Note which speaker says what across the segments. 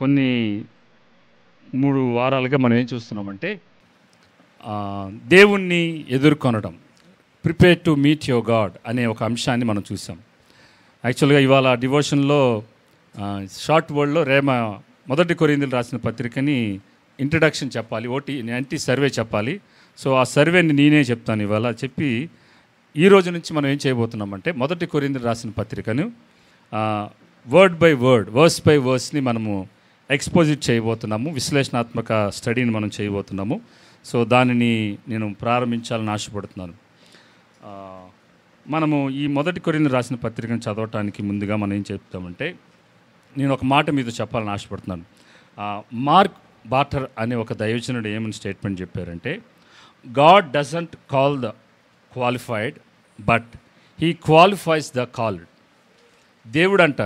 Speaker 1: కొన్ని 3 వారాలుగా మనం ఏం చూస్తున్నామంటే దేవుణ్ణి ఎదుర్కొనడం, prepare to meet your God అనే ఒక అంశాన్ని మనం చూసాం. యాక్చువల్గా ఇవాళ డివోషన్లో షార్ట్ వర్డ్లో మొదటి కొరింథీయులకు రాసిన పత్రికని ఇంట్రడక్షన్ చెప్పాలి, యాంటీ సర్వే చెప్పాలి. సో ఆ సర్వేని నేనే చెప్తాను ఇవాళ. చెప్పి ఈ రోజు నుంచి మనం ఏం చేయబోతున్నామంటే మొదటి కొరింథీయులకు రాసిన పత్రికను word by word, verse by వర్స్ని మనము ఎక్స్పోజిట్ చేయబోతున్నాము. విశ్లేషణాత్మక స్టడీని మనం చేయబోతున్నాము. సో దానిని నేను ప్రారంభించాలని ఆశపడుతున్నాను. మనము ఈ మొదటి కొరింథీయులకు రాసిన పత్రికను చదవటానికి ముందుగా మనం ఏం చెప్తామంటే, నేను ఒక మాట మీద చెప్పాలని ఆశపడుతున్నాను. మార్క్ బాటర్ అనే ఒక దైవజనుడు ఏమని స్టేట్మెంట్ చెప్పారంటే, God doesn't call the qualified but he qualifies the called. దేవుడంట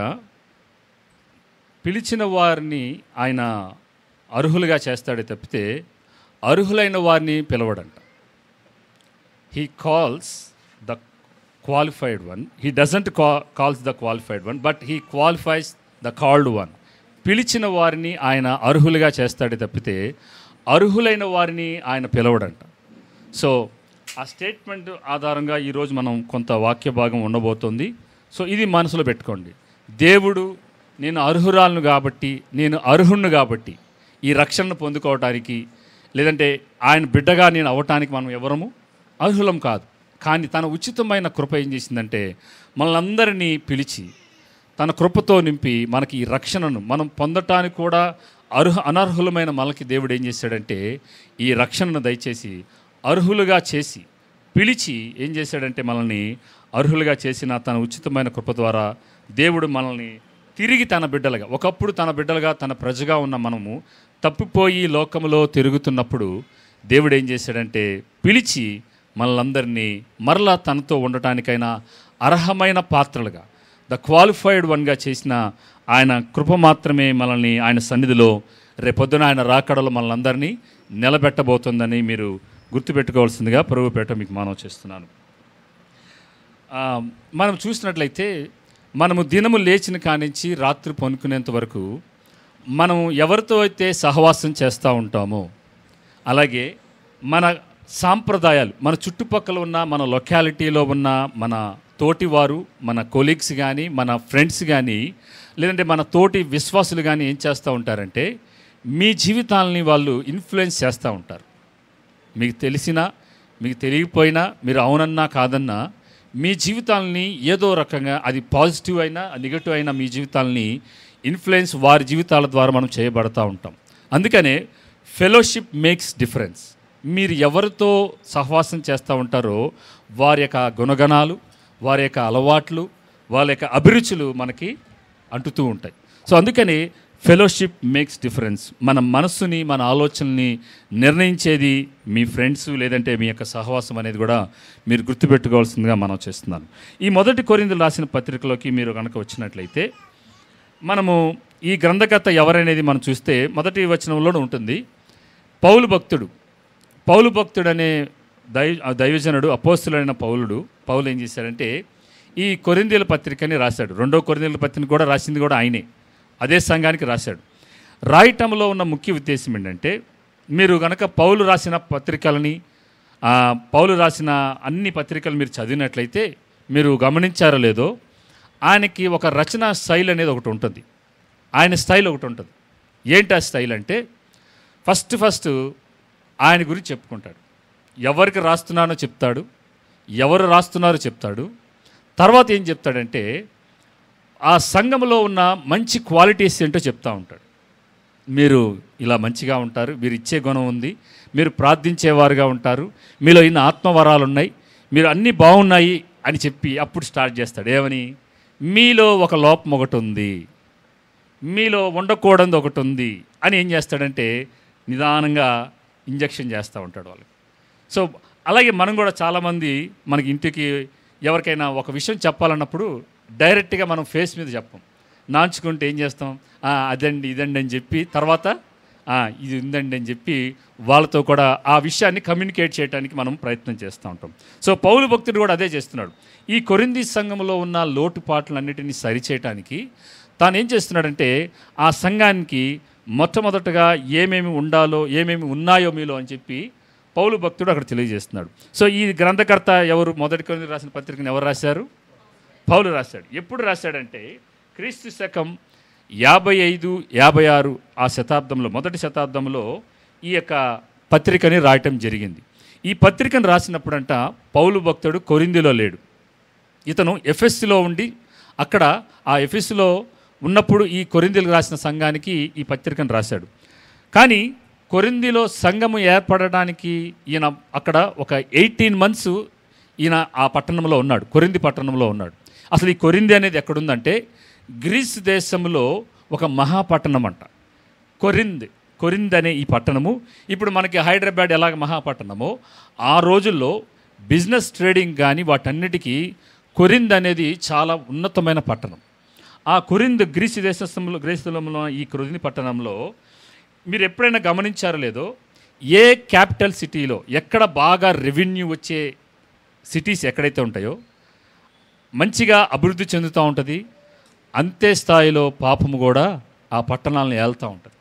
Speaker 1: పిలిచిన వారిని ఆయన అర్హులుగా చేస్తాడే తప్పితే అర్హులైన వారిని పిలవడంట. He calls the qualified one, he doesn't calls the qualified one but he qualifies the called one. పిలిచిన వారిని ఆయన అర్హులుగా చేస్తాడే తప్పితే అర్హులైన వారిని ఆయన పిలవడంట. సో ఆ స్టేట్మెంట్ ఆధారంగా ఈరోజు మనం కొంత వాక్య భాగం ఉండబోతోంది. సో ఇది మనసులో పెట్టుకోండి. దేవుడు నేను అర్హురాలను కాబట్టి, నేను అర్హుణ్ణి కాబట్టి ఈ రక్షణను పొందుకోవటానికి, లేదంటే ఆయన బిడ్డగా నేను అవ్వటానికి మనం ఎవరము అర్హులం కాదు. కానీ తన ఉచితమైన కృప ఏం చేసిందంటే మనల్ని అందరినీ పిలిచి తన కృపతో నింపి మనకి ఈ రక్షణను మనం పొందటానికి కూడా అనర్హులమైన మనకి దేవుడు ఏం చేశాడంటే ఈ రక్షణను దయచేసి అర్హులుగా చేసి పిలిచి ఏం చేశాడంటే మనల్ని అర్హులుగా చేసిన తన ఉచితమైన కృప ద్వారా దేవుడు మనల్ని తిరిగి తన బిడ్డలుగా, ఒకప్పుడు తన బిడ్డలుగా తన ప్రజగా ఉన్న మనము తప్పిపోయి లోకంలో తిరుగుతున్నప్పుడు దేవుడు ఏం చేశాడంటే పిలిచి మనలందరినీ మరలా తనతో ఉండటానికైనా అర్హమైన పాత్రలుగా, ద క్వాలిఫైడ్ వన్గా చేసిన ఆయన కృప మాత్రమే మనల్ని ఆయన సన్నిధిలో రేపొద్దున ఆయన రాకడలో మనలందరినీ నిలబెట్టబోతుందని మీరు గుర్తుపెట్టుకోవాల్సిందిగా ప్రభుపేట మీకు మనవి చేస్తున్నాను. మనం చూసినట్లయితే మనము దినము లేచిన కానించి రాత్రి పనుకునేంత వరకు మనం ఎవరితో అయితే సహవాసం చేస్తూ ఉంటామో, అలాగే మన సాంప్రదాయాలు, మన చుట్టుపక్కల ఉన్న మన లొకాలిటీలో ఉన్న మన తోటివారు, మన కొలీగ్స్ కానీ, మన ఫ్రెండ్స్ కానీ, లేదంటే మన తోటి విశ్వాసులు కానీ ఏం చేస్తూ ఉంటారంటే మీ జీవితాలని వాళ్ళు ఇన్ఫ్లుయెన్స్ చేస్తూ ఉంటారు. మీకు తెలిసినా మీకు తెలియకపోయినా, మీరు అవునన్నా కాదన్నా మీ జీవితాలని ఏదో రకంగా, అది పాజిటివ్ అయినా నెగటివ్ అయినా, మీ జీవితాలని ఇన్ఫ్లుయెన్స్ వారి జీవితాల ద్వారా మనం చేయబడతా ఉంటాం. అందుకనే ఫెలోషిప్ మేక్స్ డిఫరెన్స్. మీరు ఎవరితో సహవాసం చేస్తూ ఉంటారో వారి యొక్క గుణగణాలు, వారి యొక్క అలవాట్లు, వాళ్ళ యొక్క అభిరుచులు మనకి అంటుతూ ఉంటాయి. సో అందుకని ఫెలోషిప్ మేక్స్ డిఫరెన్స్. మన మనస్సుని, మన ఆలోచనల్ని నిర్ణయించేది మీ ఫ్రెండ్స్, లేదంటే మీ యొక్క సహవాసం అనేది కూడా మీరు గుర్తుపెట్టుకోవాల్సిందిగా మనం చేస్తున్నాను. ఈ మొదటి కొరింథీయులకు రాసిన పత్రికలోకి మీరు కనుక వచ్చినట్లయితే మనము ఈ గ్రంథకర్త ఎవరనేది మనం చూస్తే మొదటి వచనంలోనే ఉంటుంది. పౌలు భక్తుడు అనే దైవజనుడు, అపోస్తులైన పౌలు ఏం చేశాడంటే ఈ కొరింథీయుల పత్రికని రాశాడు. 2వ కొరింథీయుల పత్రిక కూడా రాసింది కూడా ఆయనే, అదే సంఘానికి రాశాడు. రాయటంలో ఉన్న ముఖ్య ఉద్దేశం ఏంటంటే, మీరు కనుక పౌలు రాసిన పత్రికలని, పౌలు రాసిన అన్ని పత్రికలు మీరు చదివినట్లయితే మీరు గమనించారో లేదో, ఆయనకి ఒక రచనా స్టైల్ అనేది ఒకటి ఉంటుంది. ఆయన స్టైల్ ఒకటి ఉంటుంది. ఏంటి ఆ స్టైల్ అంటే, ఫస్ట్ ఆయన గురించి చెప్పుకుంటాడు. ఎవరికి రాస్తున్నానో చెప్తాడు, ఎవరు రాస్తున్నారో చెప్తాడు. తర్వాత ఏం చెప్తాడంటే ఆ సంఘంలో ఉన్న మంచి క్వాలిటీస్ ఏంటో చెప్తూ ఉంటాడు. మీరు ఇలా మంచిగా ఉంటారు, మీరు ఇచ్చే గుణం ఉంది, మీరు ప్రార్థించేవారుగా ఉంటారు, మీలో ఇన్ని ఆత్మవరాలు ఉన్నాయి, మీరు అన్నీ బాగున్నాయి అని చెప్పి అప్పుడు స్టార్ట్ చేస్తాడు. ఏమని? మీలో ఒక లోపం ఒకటి ఉంది, మీలో ఉండకూడదు ఒకటి ఉంది అని ఏం చేస్తాడంటే నిదానంగా ఇంజెక్షన్ చేస్తూ ఉంటాడు వాళ్ళకి. సో అలాగే మనం కూడా చాలామంది మనకి ఇంటికి ఎవరికైనా ఒక విషయం చెప్పాలన్నప్పుడు డైరెక్ట్గా మనం ఫేస్ మీద చెప్పం, నాంచుకుంటే ఏం చేస్తాం, అదండి ఇదండి అని చెప్పి తర్వాత ఇది ఉందండి అని చెప్పి వాళ్ళతో కూడా ఆ విషయాన్ని కమ్యూనికేట్ చేయడానికి మనం ప్రయత్నం చేస్తూ ఉంటాం. సో పౌలు భక్తుడు కూడా అదే చేస్తున్నాడు. ఈ కొరింథీ సంఘంలో ఉన్న లోటుపాట్లన్నిటినీ సరిచేయటానికి తాను ఏం చేస్తున్నాడంటే ఆ సంఘానికి మొట్టమొదటగా ఏమేమి ఉండాలో, ఏమేమి ఉన్నాయో మీలో అని చెప్పి పౌలు భక్తుడు అక్కడ తెలియజేస్తున్నాడు. సో ఈ గ్రంథకర్త ఎవరు? మొదటి కొరింథీ రాసిన పత్రికను ఎవరు రాశారు? పౌలు రాశాడు. ఎప్పుడు రాశాడంటే క్రీస్తు శకం 55, 56 ఆ శతాబ్దంలో, మొదటి శతాబ్దంలో ఈ యొక్క పత్రికని రాయటం జరిగింది. ఈ పత్రికను రాసినప్పుడంట పౌలు భక్తుడు కొరింథీలో లేడు. ఇతను ఎఫెస్సులో ఉండి అక్కడ ఆ ఎఫెస్సులో ఉన్నప్పుడు ఈ కొరింథీలకు రాసిన సంఘానికి ఈ పత్రికను రాశాడు. కానీ కొరింథీలో సంఘము ఏర్పడడానికి ఈయన అక్కడ ఒక 18 months ఈయన ఆ పట్టణంలో ఉన్నాడు, కొరింథీ పట్టణంలో ఉన్నాడు. అసలు ఈ కొరింథీ అనేది ఎక్కడుందంటే గ్రీస్ దేశంలో ఒక మహాపట్టణం అంట కొరింథ్ అనే ఈ పట్టణము. ఇప్పుడు మనకి హైదరాబాద్ ఎలాగ మహాపట్టణమో ఆ రోజుల్లో బిజినెస్ ట్రేడింగ్ కానీ వాటన్నిటికీ కొరింథ్ అనేది చాలా ఉన్నతమైన పట్టణం. ఆ కొరింథ్ గ్రీస్ దేశంలో ఈ కొరింథీ పట్టణంలో మీరు ఎప్పుడైనా గమనించారో లేదో, ఏ క్యాపిటల్ సిటీలో ఎక్కడ బాగా రెవెన్యూ వచ్చే సిటీస్ ఎక్కడైతే ఉంటాయో మంచిగా అభివృద్ధి చెందుతూ ఉంటుంది, అంతే స్థాయిలో పాపము కూడా ఆ పట్టణాలను ఏళ్తూ ఉంటుంది.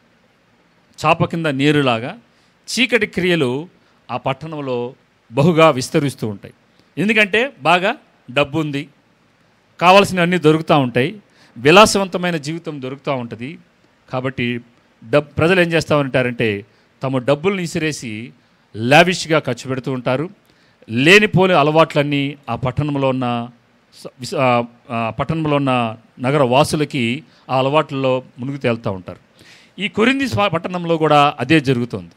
Speaker 1: చాప కింద నీరులాగా చీకటి క్రియలు ఆ పట్టణంలో బహుగా విస్తరిస్తూ ఉంటాయి. ఎందుకంటే బాగా డబ్బు ఉంది, కావాల్సినవన్నీ దొరుకుతూ ఉంటాయి, విలాసవంతమైన జీవితం దొరుకుతూ ఉంటుంది. కాబట్టి ప్రజలు ఏం చేస్తూ ఉంటారంటే తమ డబ్బులను ఇసిరేసి లావిష్గా ఖర్చు పెడుతూ ఉంటారు. లేనిపోని అలవాట్లన్నీ ఆ పట్టణంలో ఉన్న నగర వాసులకి ఆ అలవాట్లలో మునిగి తేలుతూ ఉంటారు. ఈ కొరింథీ పట్టణంలో కూడా అదే జరుగుతుంది.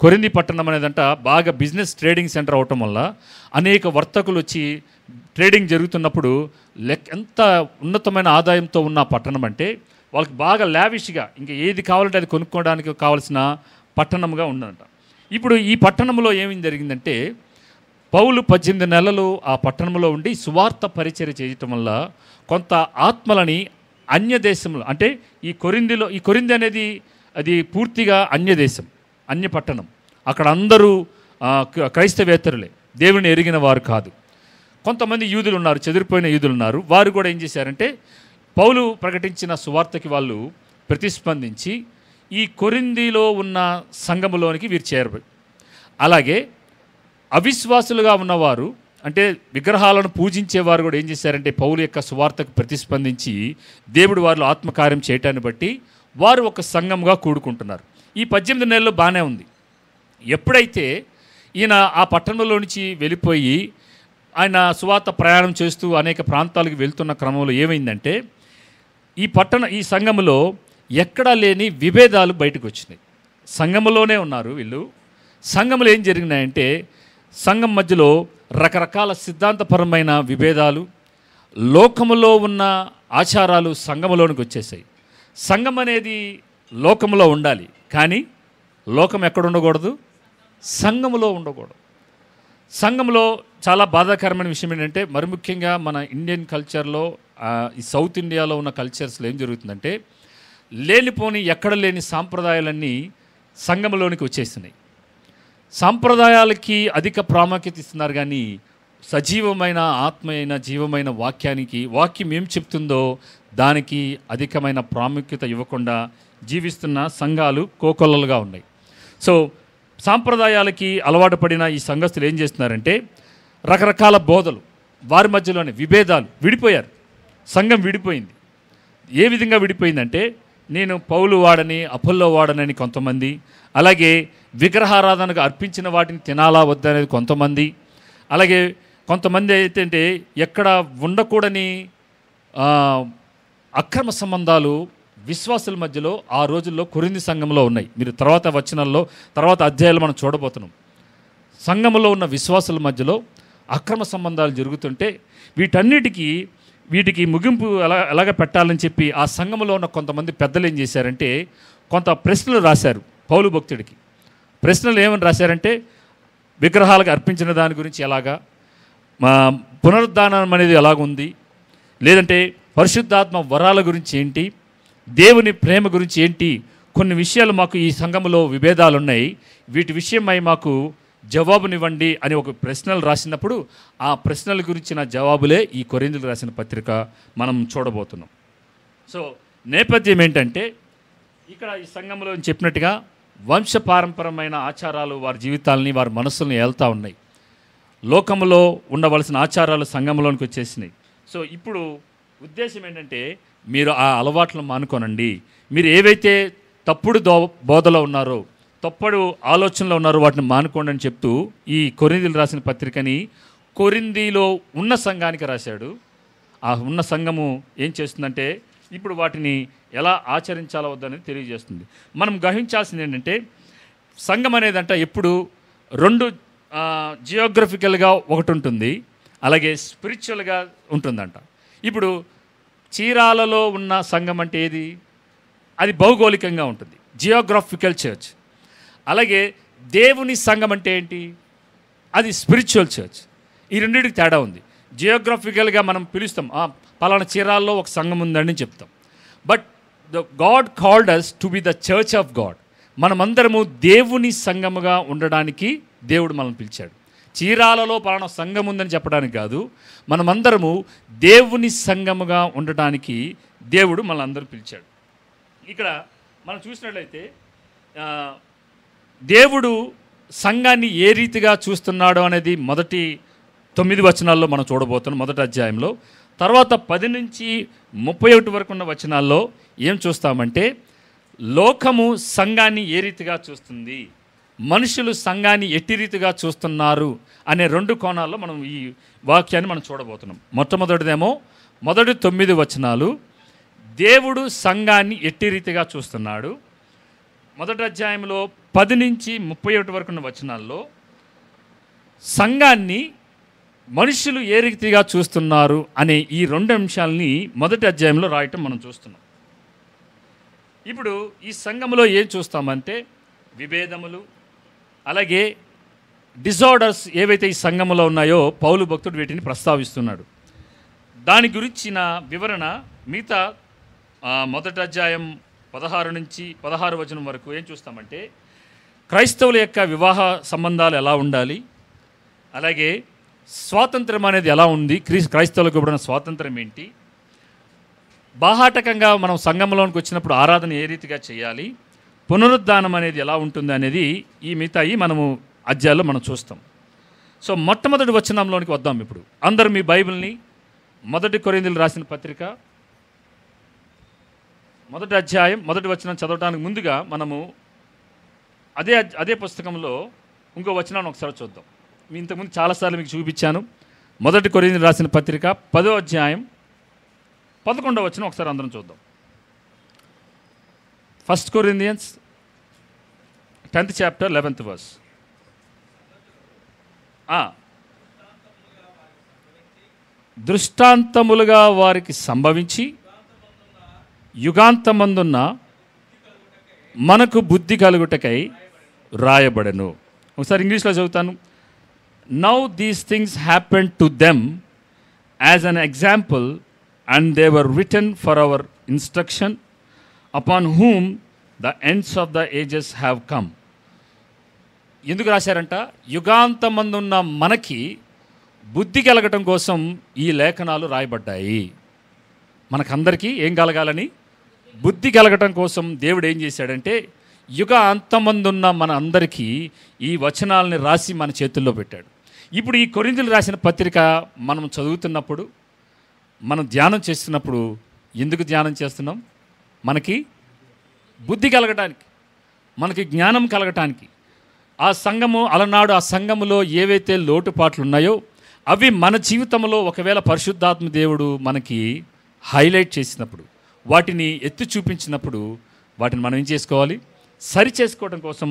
Speaker 1: కొరింథీ పట్టణం అనేదంట బాగా బిజినెస్ ట్రేడింగ్ సెంటర్ అవటం వల్ల అనేక వర్తకులు వచ్చి ట్రేడింగ్ జరుగుతున్నప్పుడు ఎంత ఉన్నతమైన ఆదాయంతో ఉన్న పట్టణం అంటే వాళ్ళకి బాగా లావిష్గా ఇంకా ఏది కావాలంటే అది కొనుక్కోవడానికి కావాల్సిన పట్టణంగా ఉందంట. ఇప్పుడు ఈ పట్టణంలో ఏమి జరిగిందంటే పౌలు 18 నెలలు ఆ పట్టణంలో ఉండి సువార్త పరిచర్య చేయటం వల్ల కొంత ఆత్మలని అన్యదేశంలో, అంటే ఈ కొరింథీ అనేది అది పూర్తిగా అన్యదేశం, అన్య పట్టణం. అక్కడ అందరూ క్రైస్తవేతరులే, దేవుని ఎరిగిన వారు కాదు. కొంతమంది యూదులు ఉన్నారు, చెదిరిపోయిన యూదులు ఉన్నారు. వారు కూడా ఏం చేశారంటే పౌలు ప్రకటించిన సువార్తకి వాళ్ళు ప్రతిస్పందించి ఈ కొరింథీలో ఉన్న సంఘములోనికి వీరు చేరబోయి. అలాగే అవిశ్వాసులుగా ఉన్నవారు, అంటే విగ్రహాలను పూజించేవారు కూడా ఏం చేశారంటే పౌలు యొక్క సువార్తకు ప్రతిస్పందించి దేవుడు వారిలో ఆత్మకార్యం చేయటాన్ని బట్టి వారు ఒక సంఘంగా కూడుకుంటున్నారు. ఈ 18 నెలలు బాగానే ఉంది. ఎప్పుడైతే ఈయన ఆ పట్టణంలో నుంచి వెళ్ళిపోయి ఆయన సువార్త ప్రయాణం చేస్తూ అనేక ప్రాంతాలకు వెళ్తున్న క్రమంలో ఏమైందంటే ఈ సంఘములో ఎక్కడా లేని విభేదాలు బయటకు వచ్చినాయి. సంఘములోనే ఉన్నారు వీళ్ళు. సంఘములో ఏం జరిగినాయంటే సంఘం మధ్యలో రకరకాల సిద్ధాంతపరమైన విభేదాలు, లోకములో ఉన్న ఆచారాలు సంఘములోనికి వచ్చేసాయి. సంఘం అనేది లోకములో ఉండాలి, కానీ లోకం ఎక్కడ ఉండకూడదు? సంఘములో ఉండకూడదు. సంఘంలో చాలా బాధాకరమైన విషయం ఏంటంటే మరి ముఖ్యంగా మన ఇండియన్ కల్చర్లో, ఈ సౌత్ ఇండియాలో ఉన్న కల్చర్స్లో ఏం జరుగుతుందంటే లేనిపోని ఎక్కడ లేని సాంప్రదాయాలన్నీ సంఘంలోనికి వచ్చేస్తున్నాయి. సాంప్రదాయాలకి అధిక ప్రాముఖ్యత ఇస్తున్నారు, కానీ సజీవమైన ఆత్మైన జీవమైన వాక్యం ఏం చెప్తుందో దానికి అధికమైన ప్రాముఖ్యత ఇవ్వకుండా జీవిస్తున్న సంఘాలు కోకొల్లలుగా ఉన్నాయి. సో సాంప్రదాయాలకి అలవాటు పడిన ఈ సంఘస్థులు ఏం చేస్తున్నారంటే రకరకాల బోధలు, వారి మధ్యలోనే విభేదాలు, విడిపోయారు. సంఘం విడిపోయింది. ఏ విధంగా విడిపోయిందంటే నేను పౌలు వాడని అపోల్లో వాడనని కొంతమంది, అలాగే విగ్రహారాధనకు అర్పించిన వాటిని తినాలా వద్దనేది కొంతమంది, అలాగే కొంతమంది అయితే ఎక్కడ ఉండకూడని అక్రమ సంబంధాలు విశ్వాసుల మధ్యలో ఆ రోజుల్లో కొరింథీ సంఘంలో ఉన్నాయి. మీరు తర్వాత అధ్యాయాలు మనం చూడబోతున్నాం. సంఘంలో ఉన్న విశ్వాసుల మధ్యలో అక్రమ సంబంధాలు జరుగుతుంటే వీటికి ముగింపు ఎలాగ పెట్టాలని చెప్పి ఆ సంఘంలో ఉన్న కొంతమంది పెద్దలు ఏం చేశారంటే కొంత ప్రశ్నలు రాశారు పౌలు భక్తుడికి. ప్రశ్నలు ఏమని రాశారంటే విగ్రహాలకు అర్పించిన దాని గురించి ఎలాగా, పునరుద్ధానం అనేది ఎలాగుంది, లేదంటే పరిశుద్ధాత్మ వరాల గురించి ఏంటి, దేవుని ప్రేమ గురించి ఏంటి, కొన్ని విషయాలు మాకు ఈ సంఘములో విభేదాలు ఉన్నాయి, వీటి విషయమై మాకు జవాబునివ్వండి అని ఒక ప్రశ్నలు రాసినప్పుడు ఆ ప్రశ్నల గురించిన జవాబులే ఈ కొరింథీయులకు రాసిన పత్రిక మనం చూడబోతున్నాం. సో నేపథ్యం ఏంటంటే, ఇక్కడ ఈ సంఘంలో చెప్పినట్టుగా వంశపారంపరమైన ఆచారాలు వారి జీవితాలని, వారి మనస్సులను ఏళ్తూ ఉన్నాయి. లోకంలో ఉండవలసిన ఆచారాలు సంఘంలోనికి వచ్చేసినాయి. సో ఇప్పుడు ఉద్దేశం ఏంటంటే, మీరు ఆ అలవాట్లను మానుకోనండి. మీరు ఏవైతే తప్పుడు బోధలో ఉన్నారో, తప్పుడు ఆలోచనలో ఉన్నారో వాటిని మానుకోండి అని చెప్తూ ఈ కొరింథీయులకు రాసిన పత్రికని కొరింథీలో ఉన్న సంఘానికి రాశాడు. ఆ ఉన్న సంఘము ఏం చేస్తుందంటే, ఇప్పుడు వాటిని ఎలా ఆచరించాలో వద్దనేది తెలియజేస్తుంది. మనం గ్రహించాల్సింది ఏంటంటే, సంఘం అనేదంట ఎప్పుడు రెండు జియోగ్రఫికల్గా ఒకటి ఉంటుంది, అలాగే స్పిరిచువల్గా ఉంటుందంట. ఇప్పుడు చీరాలలో ఉన్న సంఘం అంటే ఏది? అది భౌగోళికంగా ఉంటుంది, జియోగ్రాఫికల్ చర్చ్. అలాగే దేవుని సంఘం అంటే ఏంటి? అది స్పిరిచువల్ చర్చ్. ఈ రెండింటికి తేడా ఉంది. జియోగ్రఫికల్గా మనం పిలుస్తాం, పలానా చీరాల్లో ఒక సంఘం ఉందని చెప్తాం. But God called us to be the church of God. మనమందరము దేవుని సంఘముగా ఉండడానికి దేవుడు మనల్ని పిలిచాడు. చీరాలలో పలానా సంఘం ఉందని చెప్పడానికి కాదు, మనమందరము దేవుని సంఘముగా ఉండటానికి దేవుడు మనల్ని పిలిచాడు. ఇక్కడ మనం చూసినట్లయితే దేవుడు సంఘాన్ని ఏ రీతిగా చూస్తున్నాడో అనేది మొదటి 9 వచనాల్లో మనం చూడబోతున్నాం, మొదటి అధ్యాయంలో. తర్వాత 10 నుంచి 31 వరకు ఉన్న వచనాల్లో ఏం చూస్తామంటే, లోకము సంఘాన్ని ఏ రీతిగా చూస్తుంది, మనుషులు సంఘాన్ని ఎట్టి రీతిగా చూస్తున్నారు అనే 2 కోణాల్లో మనం ఈ వాక్యాన్ని మనం చూడబోతున్నాం. మొట్టమొదటిదేమో మొదటి 9 వచనాలు దేవుడు సంఘాన్ని ఎట్టి రీతిగా చూస్తున్నాడు. మొదటి అధ్యాయంలో 10 నుంచి 31 వరకు ఉన్న వచనాల్లో సంఘాన్ని మనుషులు ఏ రీతిగా చూస్తున్నారు అనే ఈ 2 అంశాలని మొదటి అధ్యాయంలో రాయటం మనం చూస్తున్నాం. ఇప్పుడు ఈ సంఘంలో ఏం చూస్తామంటే, విభేదములు, అలాగే డిజార్డర్స్ ఏవైతే ఈ సంఘంలో ఉన్నాయో పౌలు భక్తుడు వీటిని ప్రస్తావిస్తున్నాడు. దాని గురించిన వివరణ మిగతా మొదటి అధ్యాయం 16 నుంచి 16 వచనం వరకు ఏం చూస్తామంటే, క్రైస్తవుల యొక్క వివాహ సంబంధాలు ఎలా ఉండాలి, అలాగే స్వాతంత్రం అనేది ఎలా ఉంది, క్రైస్తవులకు ఇవ్వబడిన స్వాతంత్రం ఏంటి, బాహాటకంగా మనం సంఘంలోనికి వచ్చినప్పుడు ఆరాధన ఏ రీతిగా చేయాలి, పునరుద్ధానం అనేది ఎలా ఉంటుంది అనేది ఈ మిగతాయి మనము అధ్యాయాల్లో మనం చూస్తాం. సో మొట్టమొదటి వచనంలోనికి వద్దాం. ఇప్పుడు అందరూ మీ బైబిల్ని మొదటి కొరింథీయులకు రాసిన పత్రిక మొదటి అధ్యాయం మొదటి వచనం చదవడానికి ముందుగా మనము అదే పుస్తకంలో ఇంకో వచనాన్ని ఒకసారి చూద్దాం. మీ ఇంతకుముందు చాలాసార్లు మీకు చూపించాను. మొదటి కొరింథీయులకు రాసిన పత్రిక 10వ అధ్యాయం 11వ వచనం ఒకసారి అందరం చూద్దాం. 1 Corinthians 10th chapter 11th verse. దృష్టాంతములుగా వారికి సంభవించి యుగాంతమందున్న మనకు బుద్ధి కలుగుటకై రాయబడెను. ఒకసారి ఇంగ్లీష్లో చదువుతాను. Now these things happen to them as an example and they were return for hour instruction upon whom the ends of the ages have come. ఎందుకు రాశారంట? యుగాంతమందున్న మనకి బుద్ధి కలగటం కోసం ఈ లేఖనాలు రాయబడ్డాయి. మనకందరికీ ఏం కలగాలని? బుద్ధి కలగటం కోసం దేవుడు ఏం చేశాడంటే, యుగ అంతమందున్న మన అందరికీ ఈ వచనాలని రాసి మన చేతుల్లో పెట్టాడు. ఇప్పుడు ఈ కొరింథీయులకు రాసిన పత్రిక మనం చదువుతున్నప్పుడు, మనం ధ్యానం చేస్తున్నప్పుడు ఎందుకు ధ్యానం చేస్తున్నాం? మనకి బుద్ధి కలగటానికి, మనకి జ్ఞానం కలగటానికి. ఆ సంఘము అలనాడు ఆ సంఘములో ఏవైతే లోటుపాట్లు ఉన్నాయో అవి మన జీవితంలో ఒకవేళ పరిశుద్ధాత్మ దేవుడు మనకి హైలైట్ చేసినప్పుడు, వాటిని ఎత్తి చూపించినప్పుడు వాటిని మనం ఏం చేసుకోవాలి? సరి చేసుకోవడం కోసం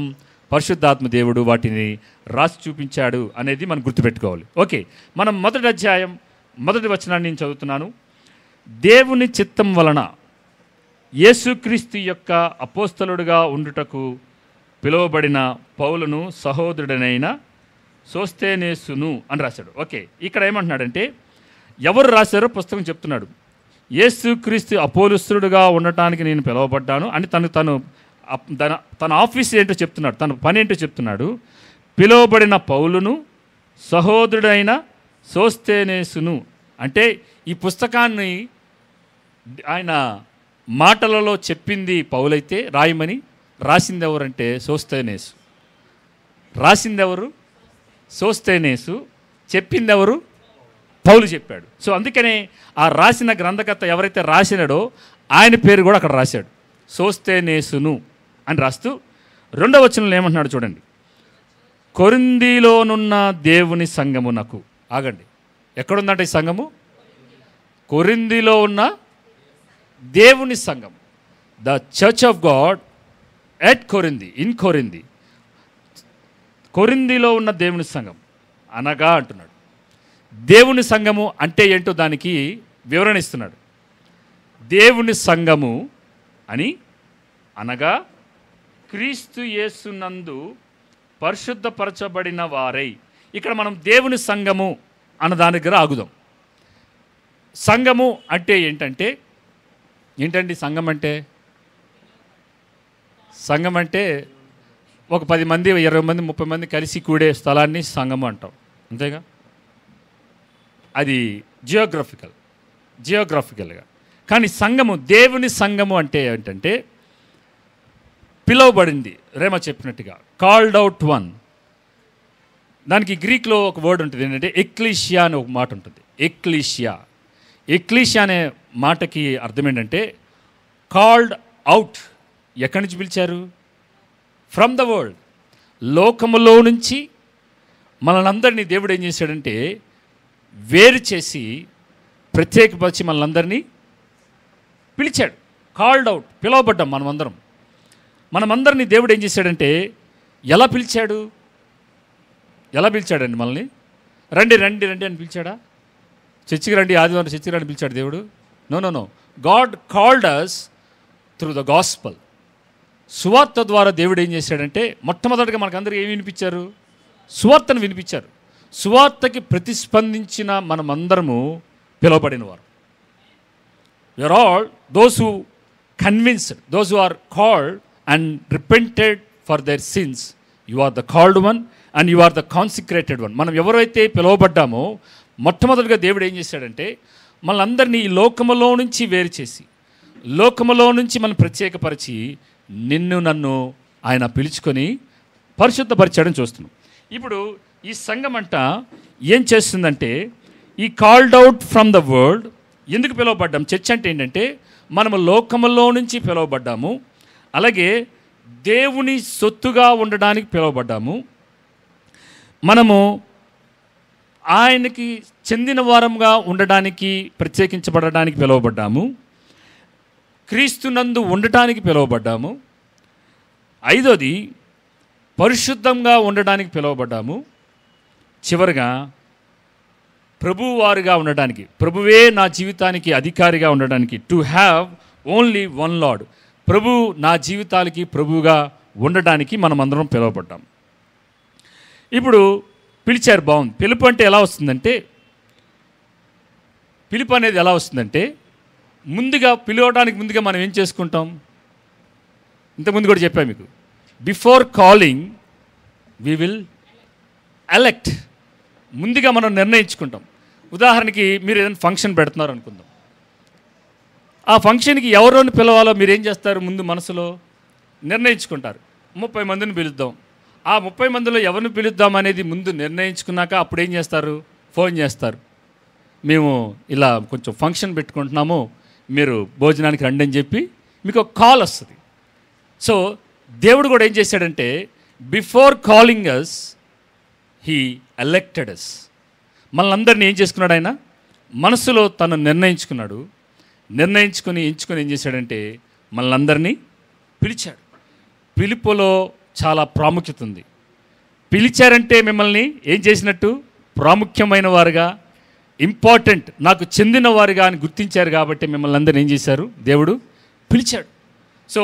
Speaker 1: పరిశుద్ధాత్మ దేవుడు వాటిని రాసి చూపించాడు అనేది మనం గుర్తుపెట్టుకోవాలి. ఓకే, మనం మొదటి అధ్యాయం మొదటి వచనాన్ని నేను చదువుతున్నాను. దేవుని చిత్తం వలన యేసుక్రీస్తు యొక్క అపోస్తలుడుగా ఉండుటకు పిలువబడిన పౌలును సహోదరుడనైన సోస్తేనేసును అని రాశాడు. ఓకే, ఇక్కడ ఏమంటున్నాడంటే, ఎవరు రాశారో పుస్తకం చెప్తున్నాడు. యేసుక్రీస్తు అపోస్తలుడుగా ఉండటానికి నేను పిలువబడ్డాను అని తను తన ఆఫీస్ ఏంటో చెప్తున్నాడు, తన పని ఏంటో చెప్తున్నాడు. పిలువబడిన పౌలును సహోదరుడైన సోస్తేనేసును. అంటే ఈ పుస్తకాన్ని ఆయన మాటలలో చెప్పింది పౌలైతే రాయమని, రాసింది ఎవరంటే సోస్తేనేసు. రాసింది ఎవరు? సోస్తేనేసు. చెప్పింది ఎవరు? పౌలు చెప్పాడు. సో అందుకనే ఆ రాసిన గ్రంథకర్త ఎవరైతే రాసినాడో ఆయన పేరు కూడా అక్కడ రాశాడు, సోస్తేనేసును అని రాస్తూ 2వ వచనంలో ఏమంటున్నాడు చూడండి. కొరింథీలోనున్న దేవుని సంఘమునకు. ఆగండి, ఎక్కడుందంటే ఈ సంఘము? కొరింథీలో ఉన్న దేవుని సంఘం, the church of God at Corinth, in Corinth. కొరింథీలో ఉన్న దేవుని సంఘం అనగా అంటున్నాడు. దేవుని సంఘము అంటే ఏంటో దానికి వివరణ ఇస్తున్నాడు. దేవుని సంఘము అని అనగా క్రీస్తు యేసునందు పరిశుద్ధపరచబడిన వారై. ఇక్కడ మనం దేవుని సంఘము అన్న దాని దగ్గర ఆగుదాం. సంఘము అంటే ఏంటండి సంఘం అంటే? సంఘం అంటే ఒక 10 మంది 20 మంది 30 మంది కలిసి కూడే స్థలాన్ని సంఘము అంటాం, అంతేగా? అది జియోగ్రఫికల్గా. కానీ సంఘము, దేవుని సంఘము అంటే ఏంటంటే పిలువబడింది. రేమ చెప్పినట్టుగా కాల్డ్ అవుట్ వన్. దానికి గ్రీక్లో ఒక వర్డ్ ఉంటుంది, ఏంటంటే ఎక్లీషియా అని ఒక మాట ఉంటుంది. ఎక్లీషియా అనే మాటకి అర్థం ఏంటంటే కాల్డ్ అవుట్. ఎక్కడి నుంచి పిలిచారు? From the world. లోకములో నుంచి మనలందరినీ దేవుడు ఏం చేశాడంటే వేరు చేసి ప్రత్యేకపరిచి మనలందరినీ పిలిచాడు. కాల్డ్ అవుట్, పిలువబడ్డాం మనమందరినీ దేవుడు ఏం చేశాడంటే ఎలా పిలిచాడండి మనల్ని? రండి రండి రండి అని పిలిచాడా? చర్చికి రండి, ఆదివారం చర్చికి రండి పిలిచాడు దేవుడు? No. God called us through the gospel. సువార్త ద్వారా దేవుడు ఏం చేశాడంటే మొట్టమొదటిగా మనకందరికీ ఏమి వినిపించారు? సువార్తను వినిపించారు. సువార్తకి ప్రతిస్పందించిన మనమందరము పిలువబడిన వారు. We are all those who convinced, those who are called and repented for their sins. You are the called one and you are the consecrated one. మనం ఎవరైతే పిలువబడ్డామో మొట్టమొదటిగా దేవుడు ఏం చేశాడంటే మనందరినీ ఈ లోకములో నుంచి వేరు చేసి, లోకములో నుంచి మనం ప్రత్యేకపరిచి నిన్ను నన్ను ఆయన పిలుచుకొని పరిశుద్ధపరిచాడని చూస్తున్నాం. ఇప్పుడు ఈ సంఘం అంట ఏం చేస్తుందంటే ఈ called out from the world. ఎందుకు పిలువబడ్డాం? చర్చ్ అంటే ఏంటంటే మనము లోకములో నుంచి పిలువబడ్డాము, అలాగే దేవుని సొత్తుగా ఉండడానికి పిలువబడ్డాము, మనము ఆయనకి చెందిన వారంగా ఉండడానికి ప్రత్యేకించబడడానికి పిలువబడ్డాము, క్రీస్తునందు ఉండటానికి పిలువబడ్డాము, 5వది పరిశుద్ధంగా ఉండడానికి పిలువబడ్డాము, చివరిగా ప్రభువారుగా ఉండడానికి, ప్రభువే నా జీవితానికి అధికారిగా ఉండడానికి, to have only one Lord, ప్రభు నా జీవితాలకి ప్రభువుగా ఉండడానికి మనం అందరం పిలువబడ్డాం. ఇప్పుడు పిలిచారు, బాగుంది. పిలుపు అంటే ఎలా వస్తుందంటే, పిలుపు అనేది ఎలా వస్తుందంటే ముందుగా పిలవడానికి ముందుగా మనం ఏం చేసుకుంటాం? ఇంతకుముందు కూడా చెప్పాను మీకు, before calling we will elect. ముందుగా మనం నిర్ణయించుకుంటాం. ఉదాహరణకి మీరు ఏదైనా ఫంక్షన్ పెడుతున్నారు అనుకుందాం. ఆ ఫంక్షన్కి ఎవరోని పిలవాలో మీరు ఏం చేస్తారు? ముందు మనసులో నిర్ణయించుకుంటారు. 30 మందిని పిలుద్దాం. ఆ 30 మందిలో ఎవరిని పిలుద్దాం అనేది ముందు నిర్ణయించుకున్నాక అప్పుడు ఏం చేస్తారు? ఫోన్ చేస్తారు, మేము ఇలా కొంచెం ఫంక్షన్ పెట్టుకుంటున్నాము, మీరు భోజనానికి రండి అని చెప్పి మీకు ఒక కాల్ వస్తుంది. సో దేవుడు కూడా ఏం చేశాడంటే before calling us he elected us. మనల్ని ఏం చేసుకున్నాడు? ఆయన మనసులో తను నిర్ణయించుకున్నాడు. ఎంచుకొని ఏం చేశాడంటే మనల్ని పిలిచాడు. పిలుపులో చాలా ప్రాముఖ్యత ఉంది. పిలిచారంటే మిమ్మల్ని ఏం చేసినట్టు? ప్రాముఖ్యమైన వారుగా, ఇంపార్టెంట్, నాకు చెందిన వారుగా అని గుర్తించారు. కాబట్టి మిమ్మల్ని అందరినీ ఏం చేశారు? దేవుడు పిలిచాడు. సో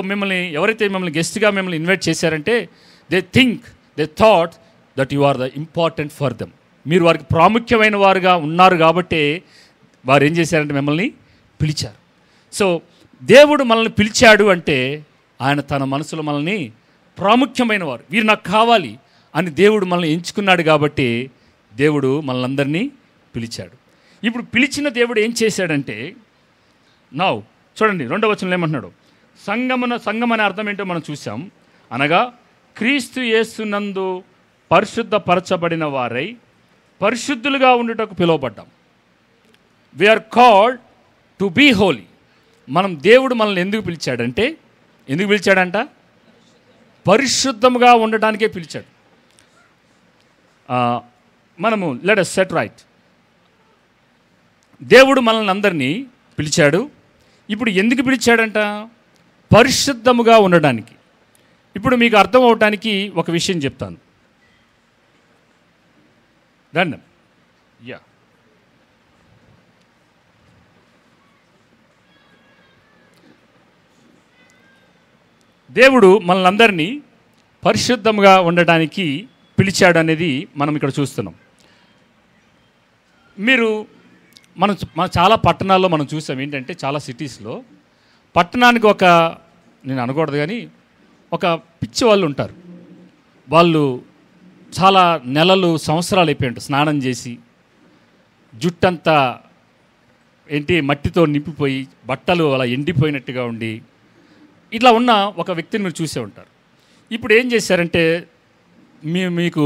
Speaker 1: ఎవరైతే మిమ్మల్ని గెస్ట్గా మిమ్మల్ని ఇన్వైట్ చేశారంటే they thought that you are the important for them. మీరు వారికి ప్రాముఖ్యమైన వారుగా ఉన్నారు కాబట్టి వారు ఏం చేశారంటే మిమ్మల్ని పిలిచారు. సో దేవుడు మనల్ని పిలిచాడు అంటే ఆయన తన మనసులో మనల్ని ప్రాముఖ్యమైన వారు, వీరు నాకు కావాలి అని దేవుడు మనల్ని ఎంచుకున్నాడు. కాబట్టి దేవుడు మనల్ని అందరినీ పిలిచాడు. ఇప్పుడు పిలిచిన దేవుడు ఏం చేశాడంటే, చూడండి 2వ వచనంలో ఏమంటున్నాడు? సంఘం అనే అర్థం ఏంటో మనం చూసాం. అనగా క్రీస్తు యేసునందు పరిశుద్ధపరచబడిన వారై పరిశుద్ధులుగా ఉండుటకు పిలువబడ్డాం. We are called to be holy. దేవుడు మనల్ని ఎందుకు పిలిచాడంటే, ఎందుకు పిలిచాడంట? పరిశుద్ధంగా ఉండడానికే పిలిచాడు. మనము లెట్ us సెట్ రైట్. దేవుడు మనల్ని అందరినీ పిలిచాడు. ఇప్పుడు ఎందుకు పిలిచాడంట? పరిశుద్ధముగా ఉండడానికి. ఇప్పుడు మీకు అర్థం అవటానికి ఒక విషయం చెప్తాను. రండి. దేవుడు మనల్ని అందరినీ పరిశుద్ధంగా ఉండడానికి పిలిచాడు అనేది మనం ఇక్కడ చూస్తున్నాం. మన చాలా పట్టణాల్లో మనం చూసాం ఏంటంటే, చాలా సిటీస్లో పట్టణానికి నేను అనకూడదు కానీ ఒక పిచ్చి వాళ్ళు ఉంటారు. వాళ్ళు చాలా నెలలు సంవత్సరాలు అయిపోయి స్నానం చేసి జుట్టంతా మట్టితో నింపిపోయి బట్టలు అలా ఎండిపోయినట్టుగా ఉండి ఇట్లా ఉన్న ఒక వ్యక్తిని మీరు చూసే ఉంటారు. ఇప్పుడు ఏం చేశారంటే, మీకు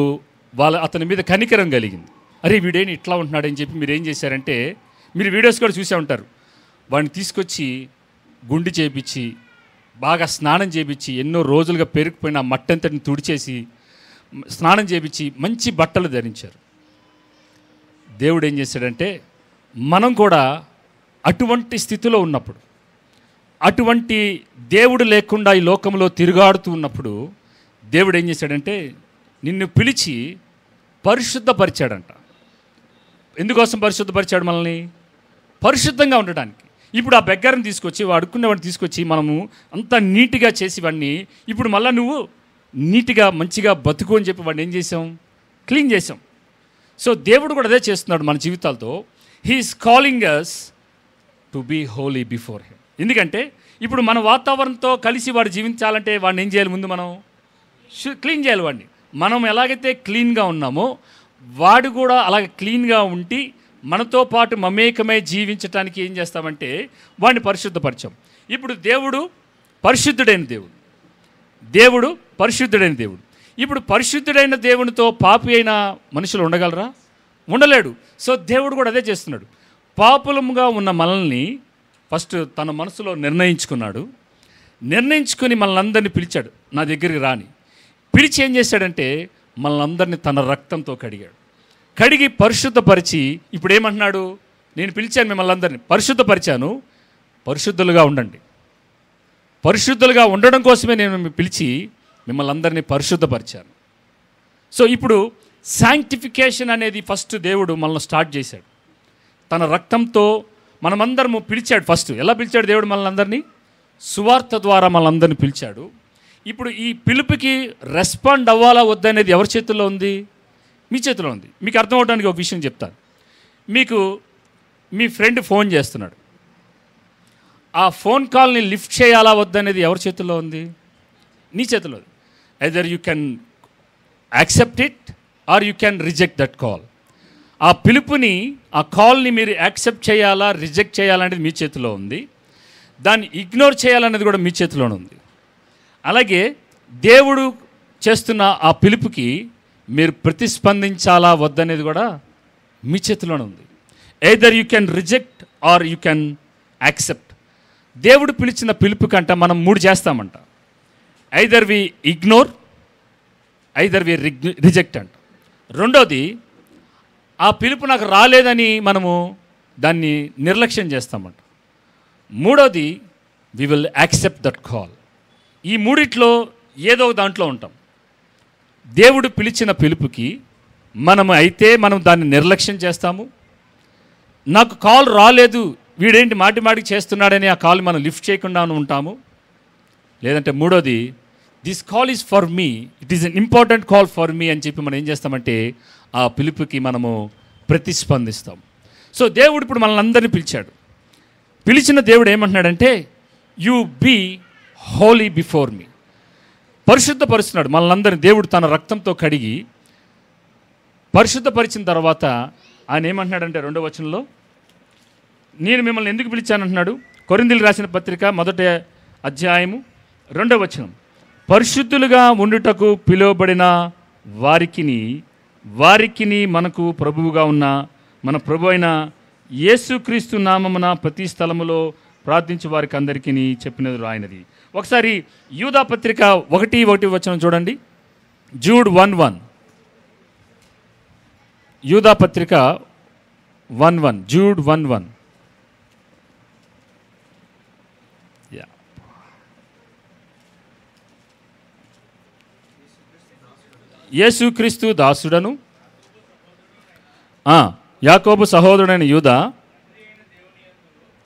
Speaker 1: అతని మీద కనికరం కలిగింది. అరే వీడేని ఇట్లా ఉంటున్నాడని చెప్పి మీరు ఏం చేశారంటే, మీరు వీడియోస్ కూడా చూసే ఉంటారు, వాడిని తీసుకొచ్చి గుండి చేపించి బాగా స్నానం చేపించి ఎన్నో రోజులుగా పెరిగిపోయిన ఆ మట్టంతటిని తుడిచేసి స్నానం చేపించి మంచి బట్టలు ధరించారు. దేవుడు ఏం చేశాడంటే, మనం కూడా అటువంటి స్థితిలో ఉన్నప్పుడు, అటువంటి దేవుడు లేకుండా ఈ లోకంలో తిరుగాడుతూ ఉన్నప్పుడు దేవుడు ఏం చేశాడంటే, నిన్ను పిలిచి పరిశుద్ధపరిచాడంట. ఎందుకోసం పరిశుద్ధపరిచాడు మనల్ని? పరిశుద్ధంగా ఉండడానికి. ఇప్పుడు ఆ బెగ్గర్ని తీసుకొచ్చి అడుక్కునేవాడిని తీసుకొచ్చి మనము అంతా నీట్గా చేసి వాడిని ఇప్పుడు మళ్ళీ నువ్వు నీట్గా మంచిగా బతుకు అని చెప్పి వాడిని ఏం చేసాం? క్లీన్ చేసాం. సో దేవుడు కూడా అదే చేస్తున్నాడు మన జీవితాలతో. He's calling us to be holy before him. ఎందుకంటే ఇప్పుడు మన వాతావరణంతో కలిసి వాడు జీవించాలంటే వాడిని ఏం చేయాలి? ముందు మనం క్లీన్ చేయాలి వాడిని. మనం ఎలాగైతే క్లీన్గా ఉన్నామో వాడు కూడా అలాగే క్లీన్గా ఉండి మనతో పాటు మమేకమై జీవించడానికి ఏం చేస్తామంటే వాడిని పరిశుద్ధపరచాం. ఇప్పుడు దేవుడు పరిశుద్ధుడైన దేవుడు. ఇప్పుడు పరిశుద్ధుడైన దేవునితో పాపి అయిన మనుషులు ఉండగలరా? ఉండలేడు. సో దేవుడు కూడా అదే చేస్తున్నాడు. పాపులముగా ఉన్న మనల్ని ఫస్ట్ తన మనసులో నిర్ణయించుకుని మనల్ని అందరినీ పిలిచాడు, నా దగ్గరికి రాని. పిలిచి ఏం చేశాడంటే మనల్ని అందరినీ తన రక్తంతో కడిగి పరిశుద్ధపరిచి ఇప్పుడు ఏమంటున్నాడు? నేను పిలిచాను మిమ్మల్ని అందరినీ, పరిశుద్ధపరిచాను, పరిశుద్ధులుగా ఉండండి. పరిశుద్ధులుగా ఉండడం కోసమే నేను పిలిచి మిమ్మల్ని అందరినీ పరిశుద్ధపరిచాను. సో ఇప్పుడు శాంక్టిఫికేషన్ అనేది ఫస్ట్ దేవుడు మనల్ని స్టార్ట్ చేశాడు. తన రక్తంతో మనమందరము పిలిచాడు. ఫస్ట్ ఎలా పిలిచాడు దేవుడు మనల్ని అందరినీ? సువార్త ద్వారా మనల్ని పిలిచాడు. ఇప్పుడు ఈ పిలుపుకి రెస్పాండ్ అవ్వాలా వద్దనేది ఎవరి చేతుల్లో ఉంది? మీ చేతిలో ఉంది. మీకు అర్థం అవడానికి ఒక విషయం చెప్తాను. మీకు మీ ఫ్రెండ్ ఫోన్ చేస్తున్నాడు, ఆ ఫోన్ కాల్ని లిఫ్ట్ చేయాలా వద్దనేది ఎవరి చేతుల్లో ఉంది? నీ చేతిలో. Either you can accept it or you can reject that call. ఆ పిలుపుని, ఆ కాల్ని మీరు యాక్సెప్ట్ చేయాలా రిజెక్ట్ చేయాలనేది మీ చేతిలో ఉంది. దాన్ని ఇగ్నోర్ చేయాలనేది కూడా మీ చేతిలోనే ఉంది. అలాగే దేవుడు చేస్తున్న ఆ పిలుపుకి మీరు ప్రతిస్పందించాలా వద్దనేది కూడా మీ చేతిలోనే ఉంది. Either you can reject or you can accept. దేవుడు పిలిచిన పిలుపు కంట మనం 3 చేస్తామంట. Either we ignore, either we reject అంట. రెండోది, ఆ పిలుపు నాకు రాలేదని మనము దాన్ని నిర్లక్ష్యం చేస్తామంట. మూడోది, we will accept that call. ఈ మూడిట్లో ఏదో దాంట్లో ఉంటాం. దేవుడు పిలిచిన పిలుపుకి మనం దాన్ని నిర్లక్ష్యం చేస్తాము. నాకు కాల్ రాలేదు, వీడేంటి మాటికి చేస్తున్నాడని ఆ కాల్ మనం లిఫ్ట్ చేయకుండా ఉంటాము. లేదంటే మూడోది, this call is for me, it is an important call for me అని చెప్పి మనం ఏం చేస్తామంటే ఆ పిలుపుకి మనము ప్రతిస్పందిస్తాం. సో దేవుడు ఇప్పుడు మనల్ని అందరినీ పిలిచాడు. పిలిచిన దేవుడు ఏమంటున్నాడంటే, you be holy before me. పరిశుద్ధపరుస్తున్నాడు మనల్ని. దేవుడు తన రక్తంతో కడిగి పరిశుద్ధపరిచిన తర్వాత ఆయన ఏమంటున్నాడంటే 2వ వచనంలో, నేను మిమ్మల్ని ఎందుకు పిలిచానంటున్నాడు. కొరింథీయులకు రాసిన పత్రిక 1వ అధ్యాయము 2వ వచనం, పరిశుద్ధులుగా ఉండుటకు పిలువబడిన వారికిని మనకు ప్రభువుగా ఉన్న మన ప్రభు అయిన యేసుక్రీస్తు నామమున ప్రతి స్థలములో ప్రార్థించే వారికి అందరికీ చెప్పినది రాయినది. ఒకసారి యూదా పత్రిక 1:1 వచనం చూడండి. జూడ్ 1:1, యూదా పత్రిక 1:1, జూడ్ 1:1. యేసుక్రీస్తు దాసుడను యాకోబు సహోదరుడైన యూదా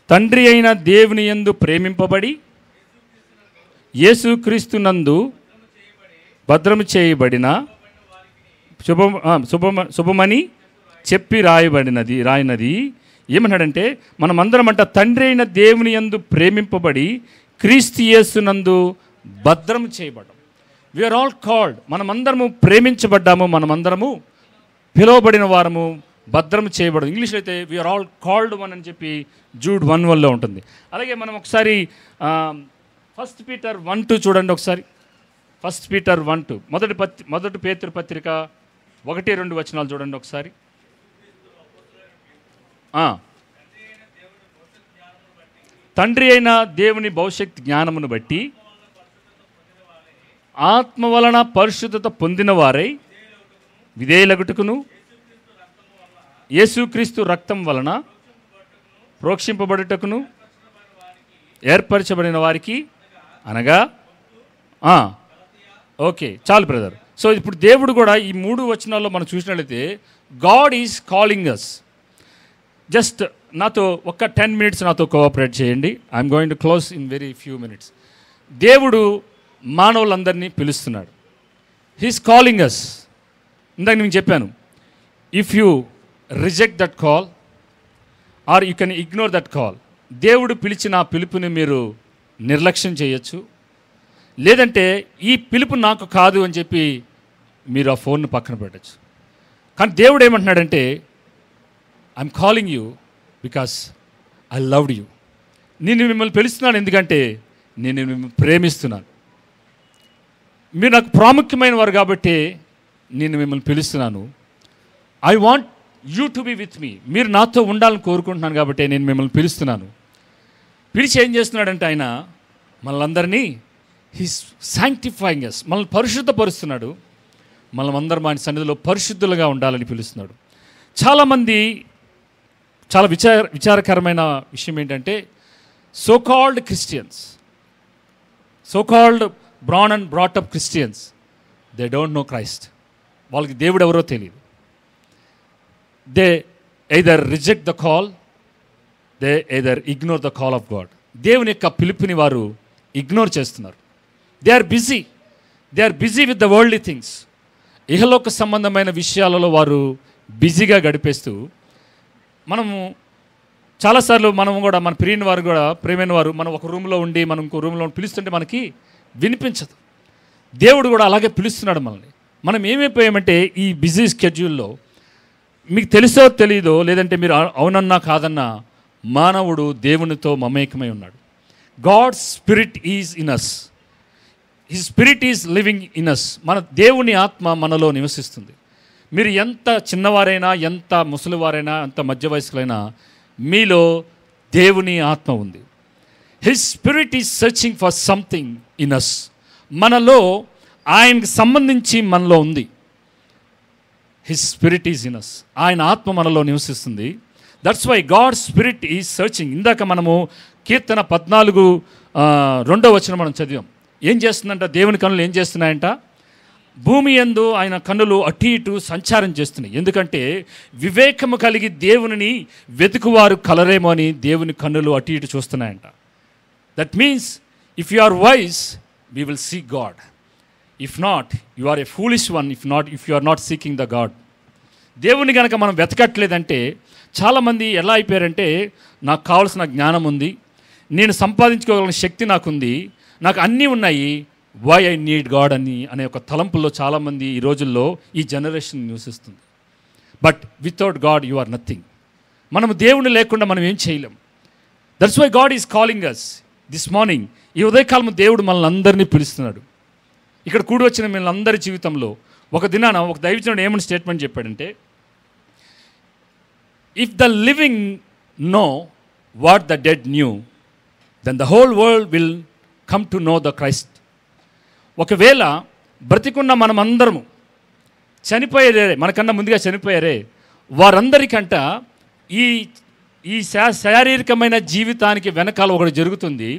Speaker 1: తండ్రి అయిన దేవుని యందు ప్రేమింపబడి యేసుక్రీస్తునందు భద్రము చేయబడిన శుభమని చెప్పి రాయినది. ఏమన్నాడంటే, మనమందరమంట తండ్రి అయిన దేవుని యందు ప్రేమింపబడి క్రీస్తు యేసునందు భద్రము చేయబడ్డాం. వీఆర్ ఆల్ కాల్డ్, మనమందరము ప్రేమించబడ్డాము, మనమందరము పిలువబడిన వారము, భద్రము చేయబడదు. ఇంగ్లీష్లో అయితే వీఆర్ ఆల్ కాల్డ్ వన్ అని చెప్పి జూడ్ 1:1లో ఉంటుంది. అలాగే మనం ఒకసారి 1 పీటర్ 1:2 చూడండి. ఒకసారి 1 పీటర్ 1:2, మొదటి పేతురు పత్రిక 1-2 వచనాలు చూడండి ఒకసారి. తండ్రి అయిన దేవుని భవిష్యత్ జ్ఞానమును బట్టి ఆత్మ వలన పరిశుద్ధత పొందిన వారై విధేయులగుటకును యేసుక్రీస్తు రక్తం వలన ప్రోక్షింపబడుటకును ఏర్పరచబడిన వారికి అనగా ఓకే చాలు బ్రదర్. సో ఇప్పుడు దేవుడు కూడా ఈ 3 వచనాల్లో మనం చూసినట్లయితే God is calling us. Just నాతో ఒక 10 minutes నాతో కోఆపరేట్ చేయండి. I'm going to close in very few minutes. దేవుడు మానవులందరినీ పిలుస్తున్నాడు. He's calling us. ఇందాక నేను చెప్పాను, if you reject that call or you can ignore that call. దేవుడు పిలిచిన ఆ పిలుపుని మీరు నిర్లక్ష్యం చేయొచ్చు, లేదంటే ఈ పిలుపు నాకు కాదు అని చెప్పి మీరు ఆ ఫోన్ను పక్కన పెట్టచ్చు. కానీ దేవుడు ఏమంటున్నాడంటే, I'm calling you because I loved you. నేను మిమ్మల్ని పిలుస్తున్నాను ఎందుకంటే నేను మిమ్మల్ని ప్రేమిస్తున్నాను. మీరు నాకు ప్రాముఖ్యమైన వారు కాబట్టి నేను మిమ్మల్ని పిలుస్తున్నాను. I want you to be with me. మీరు నాతో ఉండాలని కోరుకుంటున్నాను కాబట్టి నేను మిమ్మల్ని పిలుస్తున్నాను. పిలిచి ఏం చేస్తున్నాడంటే ఆయన మనల్ని హీస్ శాంక్టిఫైయింగ్ అస్, మనల్ని పరిశుద్ధపరుస్తున్నాడు. మనమందరం ఆయన సన్నిధిలో పరిశుద్ధులుగా ఉండాలని పిలుస్తున్నాడు. చాలామంది చాలా విచారకరమైన విషయం ఏంటంటే, so called Christians, so called born and brought up Christians, they don't know Christ. వాళ్ళకి దేవుడు ఎవరో తెలియదు. They either reject the call, they either ignore the call of God. దేవుని యొక్క పిలుపుని వారు ఇగ్నోర్ చేస్తున్నారు. They are busy with the worldly things. ఇహలోక సంబంధమైన విషయాలలో వారు బిజీగా గడిపేస్తూ, మనము చాలాసార్లు మనం కూడా మన ప్రియమైన వారు మనం ఒక రూమ్లో ఉండి మనం ఇంకో రూమ్లో పిలుస్తుంటే మనకి వినిపించదు. దేవుడు కూడా అలాగే పిలుస్తున్నాడు మనల్ని. మనం ఏమైపోయామంటే ఈ బిజీ స్కెడ్యూల్లో, మీకు తెలుసో తెలీదో లేదంటే మీరు అవునన్నా కాదన్నా, మానవుడు దేవునితో మమేకమై ఉన్నాడు. God spirit is in us, his spirit is living in us. మన దేవుని ఆత్మ మనలో నివసిస్తుంది. మీరు ఎంత చిన్నవారైనా, ఎంత ముసలివారైనా, ఎంత మధ్య వయస్కులైనా, మీలో దేవుని ఆత్మ ఉంది. His spirit is searching for something in us. మనలో ఆయనకి సంబంధించి మనలో ఉంది. His spirit is in us. ఆయన ఆత్మ మనలో నివసిస్తుంది. That's why God spirit is searching. ఇందాక మనము కీర్తన 14:2 వచనం మనం చదివాం. ఏం చేస్తుందంట? దేవుని కన్నులు ఏం చేస్తున్నాయంట? భూమి యందు ఆయన కన్నులు అటు ఇటు సంచారం చేస్తున్నాయి. ఎందుకంటే వివేకము కలిగి దేవుని వెతుకువారు కలరేమో అని దేవుని కన్నులు అటు ఇటు చూస్తున్నాయంట. That means if you are wise we will see God. If not, you are a foolish one. If you are not seeking the God. దేవుని కనుక మనం వెతకట్లేదంటే, చాలామంది ఎలా అయిపోయారంటే, నాకు కావాల్సిన జ్ఞానం ఉంది, నేను సంపాదించుకోగలిగిన శక్తి నాకుంది, నాకు అన్నీ ఉన్నాయి, వై ఐ నీడ్ గాడ్ అనే ఒక తలంపుల్లో చాలామంది ఈ రోజుల్లో ఈ జనరేషన్ నివసిస్తుంది. But without God you are nothing. మనము దేవుని లేకుండా మనం ఏం చేయలేం. That's why God is calling us this morning. ఈ ఉదయకాలం దేవుడు మనల్ని అందరినీ పిలుస్తున్నాడు. ఇక్కడ కూడి వచ్చిన మిమ్మల్ని అందరి జీవితంలో ఒక దినాన ఒక దైవజనుడు ఏమని స్టేట్మెంట్ చెప్పాడంటే, if the living know what the dead knew, then the whole world will come to know the Christ. ఒకవేళ బ్రతికున్న మనమందరము చనిపోయారే, మనకన్నా ముందుగా చనిపోయారే, వారందరికంట ఈ శారీరకమైన జీవితానికి వెనకాల ఒకటి జరుగుతుంది.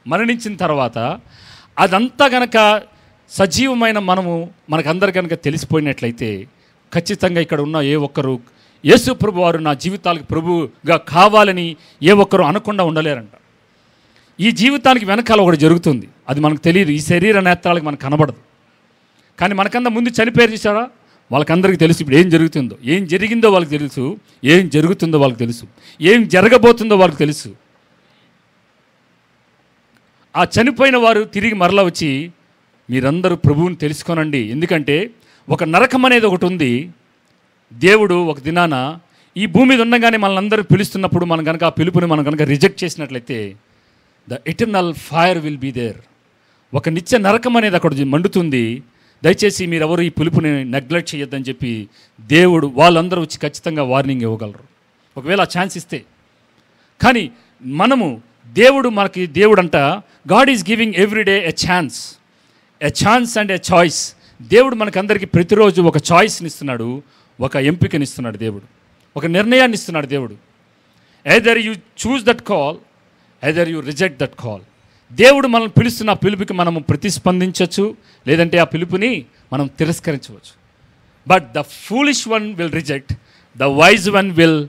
Speaker 1: మరణించిన తర్వాత అదంతా గనక సజీవమైన మనకందరు కనుక తెలిసిపోయినట్లయితే ఖచ్చితంగా ఇక్కడ ఉన్న ఏ ఒక్కరు యేసు ప్రభు వారు నా జీవితాలకు ప్రభువుగా కావాలని ఏ ఒక్కరు అనకుండా ఉండలేరంట. ఈ జీవితానికి వెనకాల ఒకటి జరుగుతుంది, అది మనకు తెలియదు. ఈ శరీర నేత్రాలకు మనకు కనబడదు. కానీ మనకన్నా ముందు చనిపోయారు చూసారా, వాళ్ళకందరికీ తెలుసు ఇప్పుడు ఏం జరుగుతుందో. ఏం జరిగిందో వాళ్ళకి తెలుసు, ఏం జరుగుతుందో వాళ్ళకి తెలుసు, ఏం జరగబోతుందో వాళ్ళకి తెలుసు. ఆ చనిపోయిన వారు తిరిగి మరలా వచ్చి మీరందరూ ప్రభువుని తెలుసుకోనండి, ఎందుకంటే ఒక నరకం అనేది ఒకటి ఉంది. దేవుడు ఒక దినాన ఈ భూమి మీద ఉండగానే మనల్ని అందరూ పిలుస్తున్నప్పుడు మనం కనుక ఆ పిలుపుని మనం కనుక రిజెక్ట్ చేసినట్లయితే the eternal fire will be there. ఒక నిత్య నరకం అనేది అక్కడ మండుతుంది. దయచేసి మీరెవరు ఈ పిలుపుని నెగ్లెక్ట్ చేయొద్దని చెప్పి దేవుడు వాళ్ళందరూ వచ్చి ఖచ్చితంగా వార్నింగ్ ఇవ్వగలరు ఒకవేళ ఆ ఛాన్స్ ఇస్తే. కానీ దేవుడు అంట God is giving everyday a chance and a choice. దేవుడు మనకందరికీ ప్రతిరోజు ఒక చాయిస్ని ఇస్తున్నాడు, ఒక ఎంపికని ఇస్తున్నాడు దేవుడు, ఒక నిర్ణయాన్ని ఇస్తున్నాడు దేవుడు. Either you choose that call, either you reject that call. దేవుడు మనల్ని పిలుస్తున్న ఆ పిలుపుకి మనము ప్రతిస్పందించవచ్చు, లేదంటే ఆ పిలుపుని మనం తిరస్కరించవచ్చు. But the foolish one will reject, the wise one will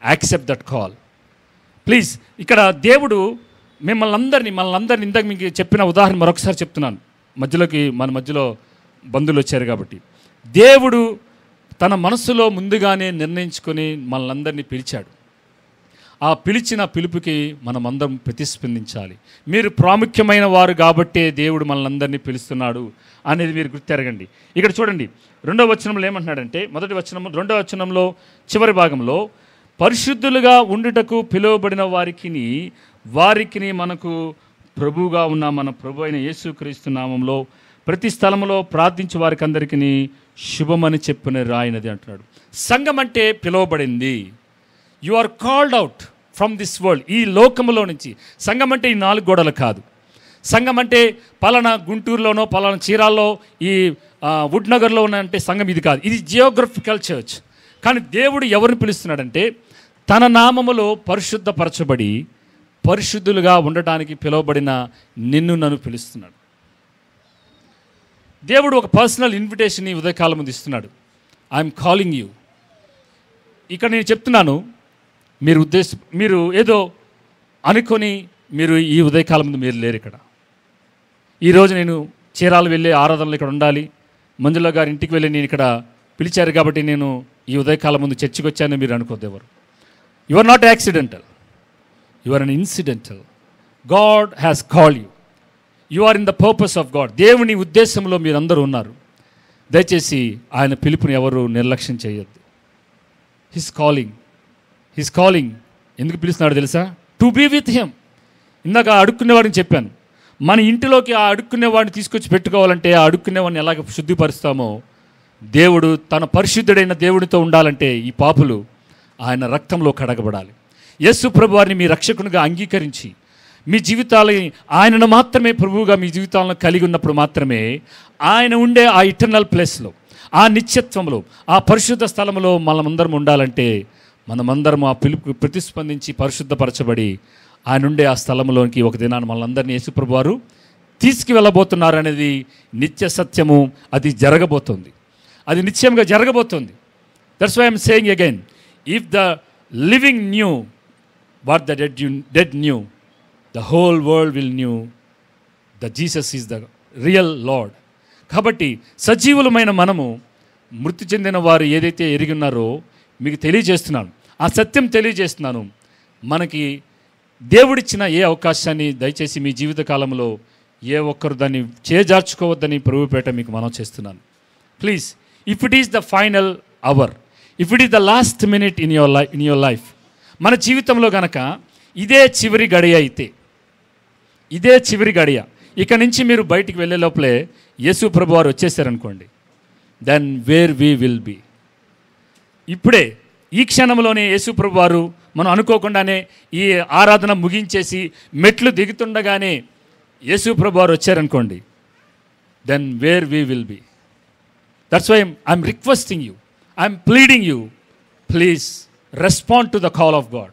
Speaker 1: accept that call. Please, ఇక్కడ దేవుడు మనల్ని అందరినీ ఇందాక మీకు చెప్పిన ఉదాహరణ మరొకసారి చెప్తున్నాను. మన మధ్యలో బంధువులు వచ్చారు కాబట్టి దేవుడు తన మనస్సులో ముందుగానే నిర్ణయించుకొని మనల్ని పిలిచాడు. ఆ పిలిచిన పిలుపుకి మనం అందరం ప్రతిస్పందించాలి. మీరు ప్రాముఖ్యమైన వారు కాబట్టే దేవుడు మనల్ని పిలుస్తున్నాడు అనేది మీరు గుర్తెరగండి. ఇక్కడ చూడండి, 2వ వచనంలో ఏమంటున్నాడంటే, 2వ వచనంలో చివరి భాగంలో పరిశుద్ధులుగా ఉండుటకు పిలువబడిన వారికి మనకు ప్రభువుగా ఉన్న మన ప్రభు అయిన యేసుక్రీస్తు నామంలో ప్రతి స్థలంలో ప్రార్థించే వారికి అందరికీ శుభమని చెప్పిన రాయినది అంటున్నాడు. సంఘం అంటే పిలువబడింది. You are called out from this world. ఈ లోకములో నుంచి. సంఘం అంటే ఈ 4 గోడలు కాదు. సంఘం అంటే పలానా గుంటూరులోనో పలానా చీరాల్లో ఈ వుడ్ నగర్లో ఉన్న అంటే సంఘం ఇది కాదు. ఇది జియోగ్రఫికల్ చర్చ్. కానీ దేవుడు ఎవరిని పిలుస్తున్నాడంటే తన నామములో పరిశుద్ధపరచబడి పరిశుద్ధులుగా ఉండటానికి పిలువబడిన నన్ను పిలుస్తున్నాడు. దేవుడు ఒక పర్సనల్ ఇన్విటేషన్ ఈ ఉదయకాలం ముందు ఇస్తున్నాడు. I'm calling you. ఇక్కడ నేను చెప్తున్నాను, మీరు ఏదో అనుకొని మీరు ఈ ఉదయకాలం ముందు మీరు లేరు ఇక్కడ. ఈరోజు నేను చీరాలు వెళ్ళే ఆరాధనలు ఇక్కడ ఉండాలి, మంజుల గారి ఇంటికి వెళ్ళి నేను ఇక్కడ పిలిచారు కాబట్టి నేను ఈ ఉదయకాలం ముందు చర్చికి వచ్చానని మీరు అనుకోద్దు. ఎవరు you are not accidental, you are un incidental. God has called you. You are in the purpose of God. దేవుని ఉద్దేశంలో మీరందరూ ఉన్నారు. దయచేసి ఆయన పిలుపుని ఎవరు నిర్లక్ష్యం చేయొద్దు. హిస్ కాలింగ్ ఎందుకు పిలుస్తున్నాడు తెలుసా? To be with him. ఇందాక అడుక్కునేవాడిని చెప్పాను. మన ఇంటిలోకి ఆ అడుక్కునేవాడిని తీసుకొచ్చి పెట్టుకోవాలంటే ఆ అడుక్కునేవాడిని ఎలాగ శుద్ధిపరుస్తామో దేవుడు తన పరిశుద్ధుడైన దేవుడితో ఉండాలంటే ఈ పాపులు ఆయన రక్తంలో కడగబడాలి. యేసు ప్రభు వారిని మీ రక్షకునిగా అంగీకరించి మీ జీవితాలని ఆయనను మాత్రమే ప్రభువుగా మీ జీవితాలను కలిగి ఉన్నప్పుడు మాత్రమే ఆయన ఉండే ఆ ఇటర్నల్ ప్లేస్లో, ఆ నిత్యత్వంలో, ఆ పరిశుద్ధ స్థలంలో మనమందరం ఉండాలంటే మనమందరం ఆ పిలుపుకి ప్రతిస్పందించి పరిశుద్ధపరచబడి ఆయన ఉండే ఆ స్థలంలోనికి ఒక దినాన్ని మనందరినీ యేసు ప్రభు వారు తీసుకువెళ్ళబోతున్నారు అనేది నిత్య సత్యము. అది జరగబోతుంది, అది నిత్యంగా జరగబోతుంది. That's why I'm saying again, if the living knew what the dead knew, the whole world will knew the Jesus is the real Lord. కాబట్టి సజీవులమైన మనము మృతి చెందిన వారు ఏదైతే ఎరిగి ఉన్నారో మీకు తెలియజేస్తున్నాను, ఆ సత్యం తెలియజేస్తున్నాను. మనకి దేవుడిచ్చిన ఏ అవకాశాన్ని దయచేసి మీ జీవిత కాలంలో ఏ ఒక్కరు దాన్ని చేజార్చుకోవద్దని ప్రభుపేట మీకు మనం చేస్తున్నాను. Please, if it is the final hour, if it is the last minute in your life, మన జీవితంలో గనక ఇదే చివరి గడియ అయితే, ఇదే చివరి గడియ, ఇక నుంచి మీరు బయటికి వెళ్ళే లోపలే యేసు ప్రభు వారు వచ్చేసారనుకోండి, then where we will be. ఇప్పుడే ఈ క్షణంలోనే యేసు ప్రభు వారు మనం అనుకోకుండానే ఈ ఆరాధన ముగించేసి మెట్లు దిగుతుండగానే యేసు ప్రభు వారు వచ్చారనుకోండి, then where we will be. That's why I'm requesting you, I'm pleading you, please respond to the call of God.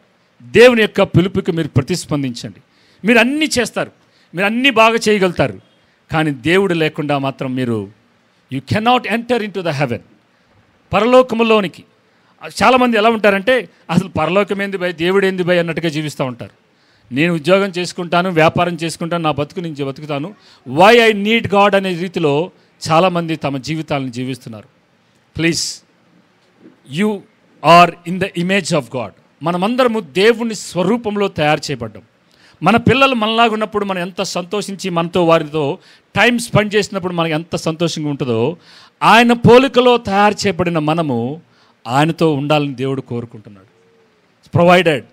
Speaker 1: దేవుని యొక్క పిలుపుకి మీరు ప్రతిస్పందించండి. మీరు అన్నీ చేస్తారు, మీరు అన్నీ బాగా చేయగలుగుతారు, కానీ దేవుడు లేకుండా మాత్రం మీరు you cannot enter into the heaven, పరలోకములోనికి. చాలామంది ఎలా ఉంటారంటే అసలు పరలోకం ఏంది భయ్, దేవుడు ఏంది భయ్ అన్నట్టుగా జీవిస్తూ ఉంటారు. నేను ఉద్యోగం చేసుకుంటాను, వ్యాపారం చేసుకుంటాను, నా బతుకు నేను బతుకుతాను, వై ఐ నీడ్ గాడ్ అనే రీతిలో చాలామంది తమ జీవితాలను జీవిస్తున్నారు. Please, you are in the image of God. మనమందరము దేవుని స్వరూపంలో తయారు చేయబడ్డాం. మన పిల్లలు మనలాగా ఉన్నప్పుడు మనం ఎంత సంతోషించి మనతో వారితో టైం స్పెండ్ చేసినప్పుడు మనకు ఎంత సంతోషంగా ఉంటుందో, ఆయన పోలికలో తయారు చేయబడిన మనము ఆయనతో ఉండాలని దేవుడు కోరుకుంటున్నాడు. Provided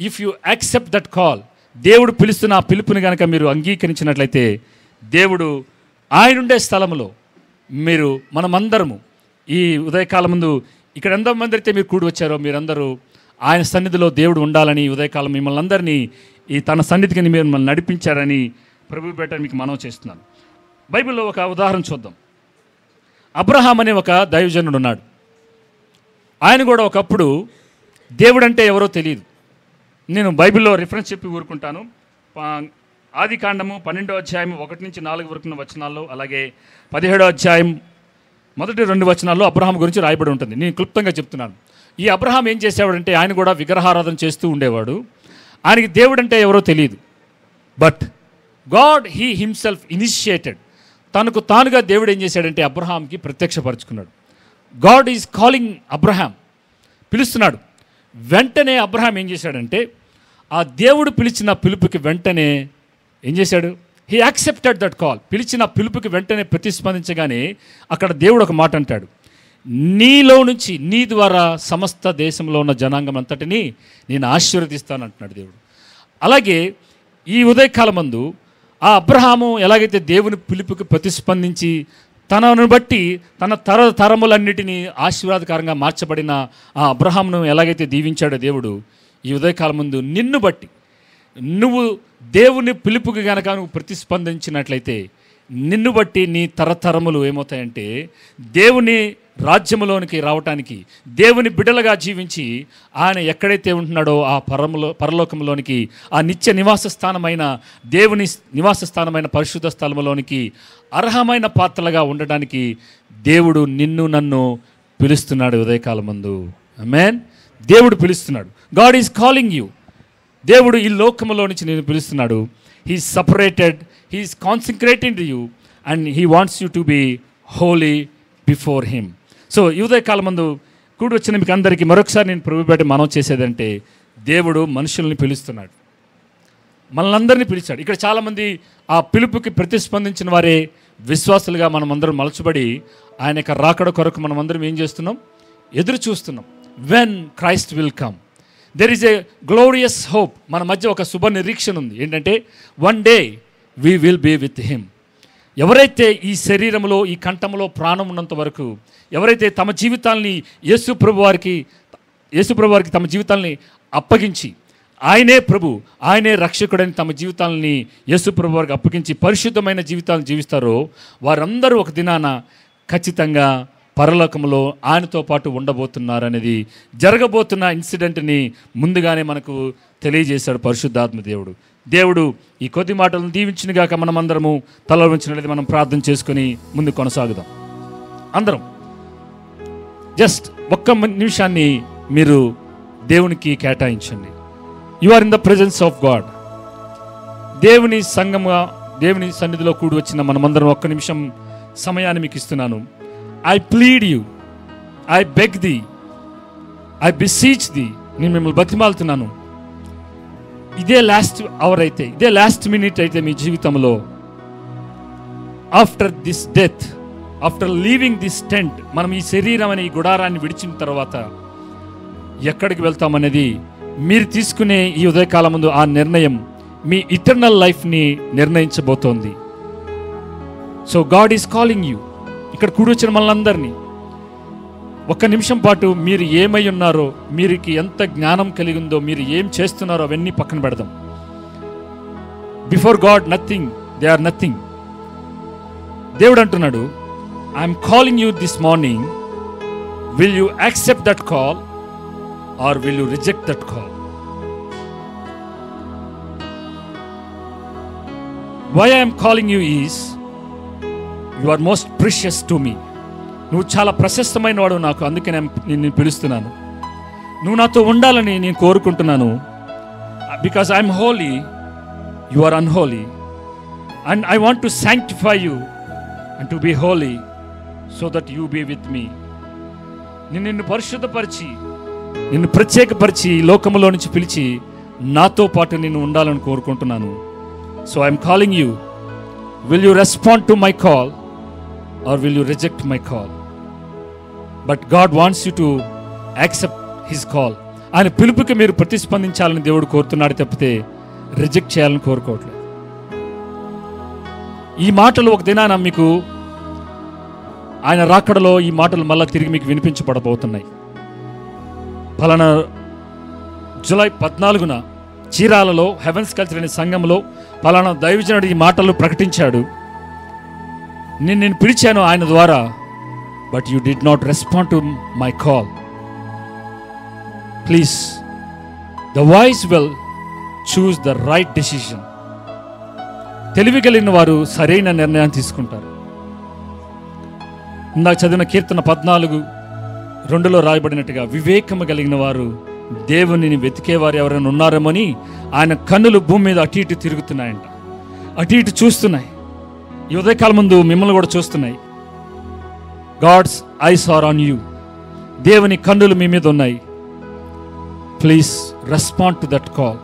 Speaker 1: if you accept that call, దేవుడు పిలుస్తున్న ఆ పిలుపుని కనుక మీరు అంగీకరించినట్లయితే, దేవుడు ఆయన ఉండే స్థలంలో మీరు మనమందరము ఈ ఉదయకాలం ముందు ఇక్కడ ఎంతమంది అయితే మీరు కూడి వచ్చారో మీరందరూ ఆయన సన్నిధిలో దేవుడు ఉండాలని ఉదయకాలం మిమ్మల్ని అందరినీ ఈ తన సన్నిధికి మీరు మిమ్మల్ని నడిపించారని ప్రభు పేట మీకు మనవి చేస్తున్నాను. బైబిల్లో ఒక ఉదాహరణ చూద్దాం. అబ్రహాం అనే ఒక దైవజనుడు ఉన్నాడు. ఆయన కూడా ఒకప్పుడు దేవుడు అంటే ఎవరో తెలియదు. నేను బైబిల్లో రిఫరెన్స్ చెప్పి ఊరుకుంటాను. ఆది కాండము 12వ అధ్యాయం 1-4 వరకు వచనాల్లో, అలాగే 17వ అధ్యాయం మొదటి 2 వచనాల్లో అబ్రహాం గురించి రాయబడి ఉంటుంది. నేను క్లుప్తంగా చెప్తున్నాను. ఈ అబ్రహాం ఏం చేసేవాడంటే ఆయన కూడా విగ్రహారాధన చేస్తూ ఉండేవాడు. ఆయనకి దేవుడు అంటే ఎవరో తెలియదు. But God he himself initiated, తనకు తానుగా దేవుడు ఏం చేశాడంటే అబ్రహాంకి ప్రత్యక్షపరుచుకున్నాడు. గాడ్ ఈజ్ కాలింగ్ అబ్రహాం, పిలుస్తున్నాడు. వెంటనే అబ్రహాం ఏం చేశాడంటే ఆ దేవుడు పిలిచిన పిలుపుకి వెంటనే ఏం చేశాడు, హీ యాక్సెప్టెడ్ దట్ కాల్. పిలిచిన పిలుపుకి వెంటనే ప్రతిస్పందించగానే అక్కడ దేవుడు ఒక మాట అంటాడు, నీలో నుంచి నీ ద్వారా సమస్త దేశంలో ఉన్న జనాంగం అంతటిని నేను ఆశీర్వదిస్తాను అంటున్నాడు దేవుడు. అలాగే ఈ ఉదయకాలం మందు ఆ అబ్రహాము ఎలాగైతే దేవుని పిలుపుకి ప్రతిస్పందించి తనను బట్టి తన తరములన్నిటినీ ఆశీర్వాదకరంగా మార్చబడిన ఆ అబ్రహామును ఎలాగైతే దీవించాడో దేవుడు, ఈ ఉదయకాలం ముందు నిన్ను బట్టి నువ్వు దేవుని పిలుపుకి కనుక నువ్వు ప్రతిస్పందించినట్లయితే నిన్ను బట్టి నీ తరతరములు ఏమవుతాయంటే దేవుని రాజ్యములోనికి రావటానికి, దేవుని బిడ్డలుగా జీవించి ఆయన ఎక్కడైతే ఉంటున్నాడో ఆ పరలోకంలోనికి, ఆ నిత్య నివాస స్థానమైన దేవుని నివాస స్థానమైన పరిశుద్ధ స్థలములోనికి అర్హమైన పాత్రలుగా ఉండడానికి దేవుడు నిన్ను నన్ను పిలుస్తున్నాడు ఉదయకాలం ముందు. ఆమేన్. దేవుడు పిలుస్తున్నాడు. God is calling you. దేవుడు ఈ లోకములో నుంచి నేను పిలుస్తున్నాడు. He separated, he is consecrating you and he wants you to be holy before him. So ఈ ఉదయకాలం ముందు కూడి వచ్చిన మీకు అందరికీ మరొకసారి నేను ప్రభుపేట మనం చేసేదంటే, దేవుడు మనుషుల్ని పిలుస్తున్నాడు, మనల్ని అందరినీ పిలిచాడు. ఇక్కడ చాలామంది ఆ పిలుపుకి ప్రతిస్పందించిన వారే విశ్వాసులుగా మనం అందరం మలచబడి ఆయన యొక్క రాకడ కొరకు మనం అందరం ఏం చేస్తున్నాం, ఎదురు చూస్తున్నాం. When Christ will come, there is a glorious hope. మన మధ్య ఒక శుభ నిరీక్షణ ఉంది. ఏంటంటే one day we will be with him. ఎవరైతే ఈ శరీరంలో ఈ కంఠంలో ప్రాణం ఉన్నంత వరకు ఎవరైతే తమ జీవితాల్ని యేసు ప్రభు వారికి తమ జీవితాల్ని అప్పగించి ఆయనే ప్రభు, ఆయనే రక్షకుడని తమ జీవితాలని యేసు ప్రభు వారికి అప్పగించి పరిశుద్ధమైన జీవితాలను జీవిస్తారో వారందరూ ఒక దినాన ఖచ్చితంగా పరలోకంలో ఆయనతో పాటు ఉండబోతున్నారనేది జరగబోతున్న ఇన్సిడెంట్ని ముందుగానే మనకు తెలియజేశాడు పరిశుద్ధాత్మ దేవుడు. దేవుడు ఈ కొద్ది మాటలను దీవించినగాక. మనమందరము తల ఉంచినట్లయితే మనం ప్రార్థన చేసుకుని ముందు కొనసాగుదాం. అందరం జస్ట్ ఒక్క నిమిషాన్ని మీరు దేవునికి కేటాయించండి. You are in the presence of God. దేవుని సంఘముగా దేవుని సన్నిధిలో కూడి వచ్చిన మనమందరం ఒక్క నిమిషం సమయాన్ని మీకు ఇస్తున్నాను. I plead you, I beg the, I beseech the. నేను మిమ్మల్ని బతిమాలుతున్నాను. ఇదే లాస్ట్ అవర్ అయితే, ఇదే లాస్ట్ మినిట్ అయితే మీ జీవితంలో after this death, after leaving this tent, మనం ఈ శరీరం అనే ఈ గుడారాన్ని విడిచిన తర్వాత ఎక్కడికి వెళ్తామనేది మీరు తీసుకునే ఈ ఉదయకాలం ముందు ఆ నిర్ణయం మీ ఇటర్నల్ లైఫ్ని నిర్ణయించబోతోంది. So God is calling you. ఇక్కడ కూడి వచ్చిన మనందరినీ ఒక్క నిమిషం పాటు మీరు ఏమై ఉన్నారో, మీరుకి ఎంత జ్ఞానం కలిగి ఉందో, మీరు ఏం చేస్తున్నారో అవన్నీ పక్కన పెడదాం. Before God nothing, they are nothing. దేవుడు అంటున్నాడు, I'm calling you this morning, will you accept that call or will you reject that call? Why I'm calling you is you are most precious to me. నువ్వు చాలా ప్రశస్తమైన వాడు నాకు, అందుకే నేను పిలుస్తున్నాను. నువ్వు నాతో ఉండాలని నేను కోరుకుంటున్నాను. Because I'm holy, you are unholy, and I want to sanctify you and to be holy so that you be with me. నిన్ను పరిశుద్ధపరిచి, నిన్ను ప్రత్యేకపరిచి లోకములో నుంచి పిలిచి నాతో పాటు నిన్ను ఉండాలని కోరుకుంటున్నాను. So I'm calling you. Will you respond to my call or will you reject my call? But God wants you to accept his call. ఆయన పిలుపుకి మీరు ప్రతిస్పందించాలని దేవుడు కోరుతున్నాడు తప్పితే రిజెక్ట్ చేయాలని కోరుకోవట్లేదు. ఈ మాటలు ఒక దినాన మీకు ఆయన రాకడలో ఈ మాటలు మళ్ళీ తిరిగి మీకు వినిపించబడబోతున్నాయి. ఫలానా జూలై 14న చీరాలలో హెవెన్స్ కల్చర్ అనే సంఘంలో ఫలానా దైవజనుడు ఈ మాటలు ప్రకటించాడు. నేను పిలిచాను ఆయన ద్వారా, but you did not respond to my call. Please, the voice will choose the right decision. తెలివి కలిగిన వారు సరైన నిర్ణయాన్ని తీసుకుంటారు. ఇందాక చదివిన కీర్తన 14:2 రాయబడినట్టుగా, వివేకము కలిగిన వారు దేవునిని వెతికేవారు ఎవరైనా ఉన్నారేమోని ఆయన కన్నులు భూమి మీద అటు ఇటు తిరుగుతున్నాయంట, అటు ఇటు చూస్తున్నాయి. ఈ ఉదయకాలం ముందు మిమ్మల్ని కూడా చూస్తున్నాయి. God's eyes are on you. దేవుని కన్నులు మీ మీద ఉన్నాయి. Please respond to that call.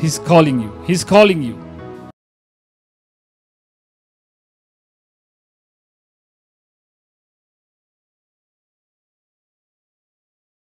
Speaker 1: He's calling you.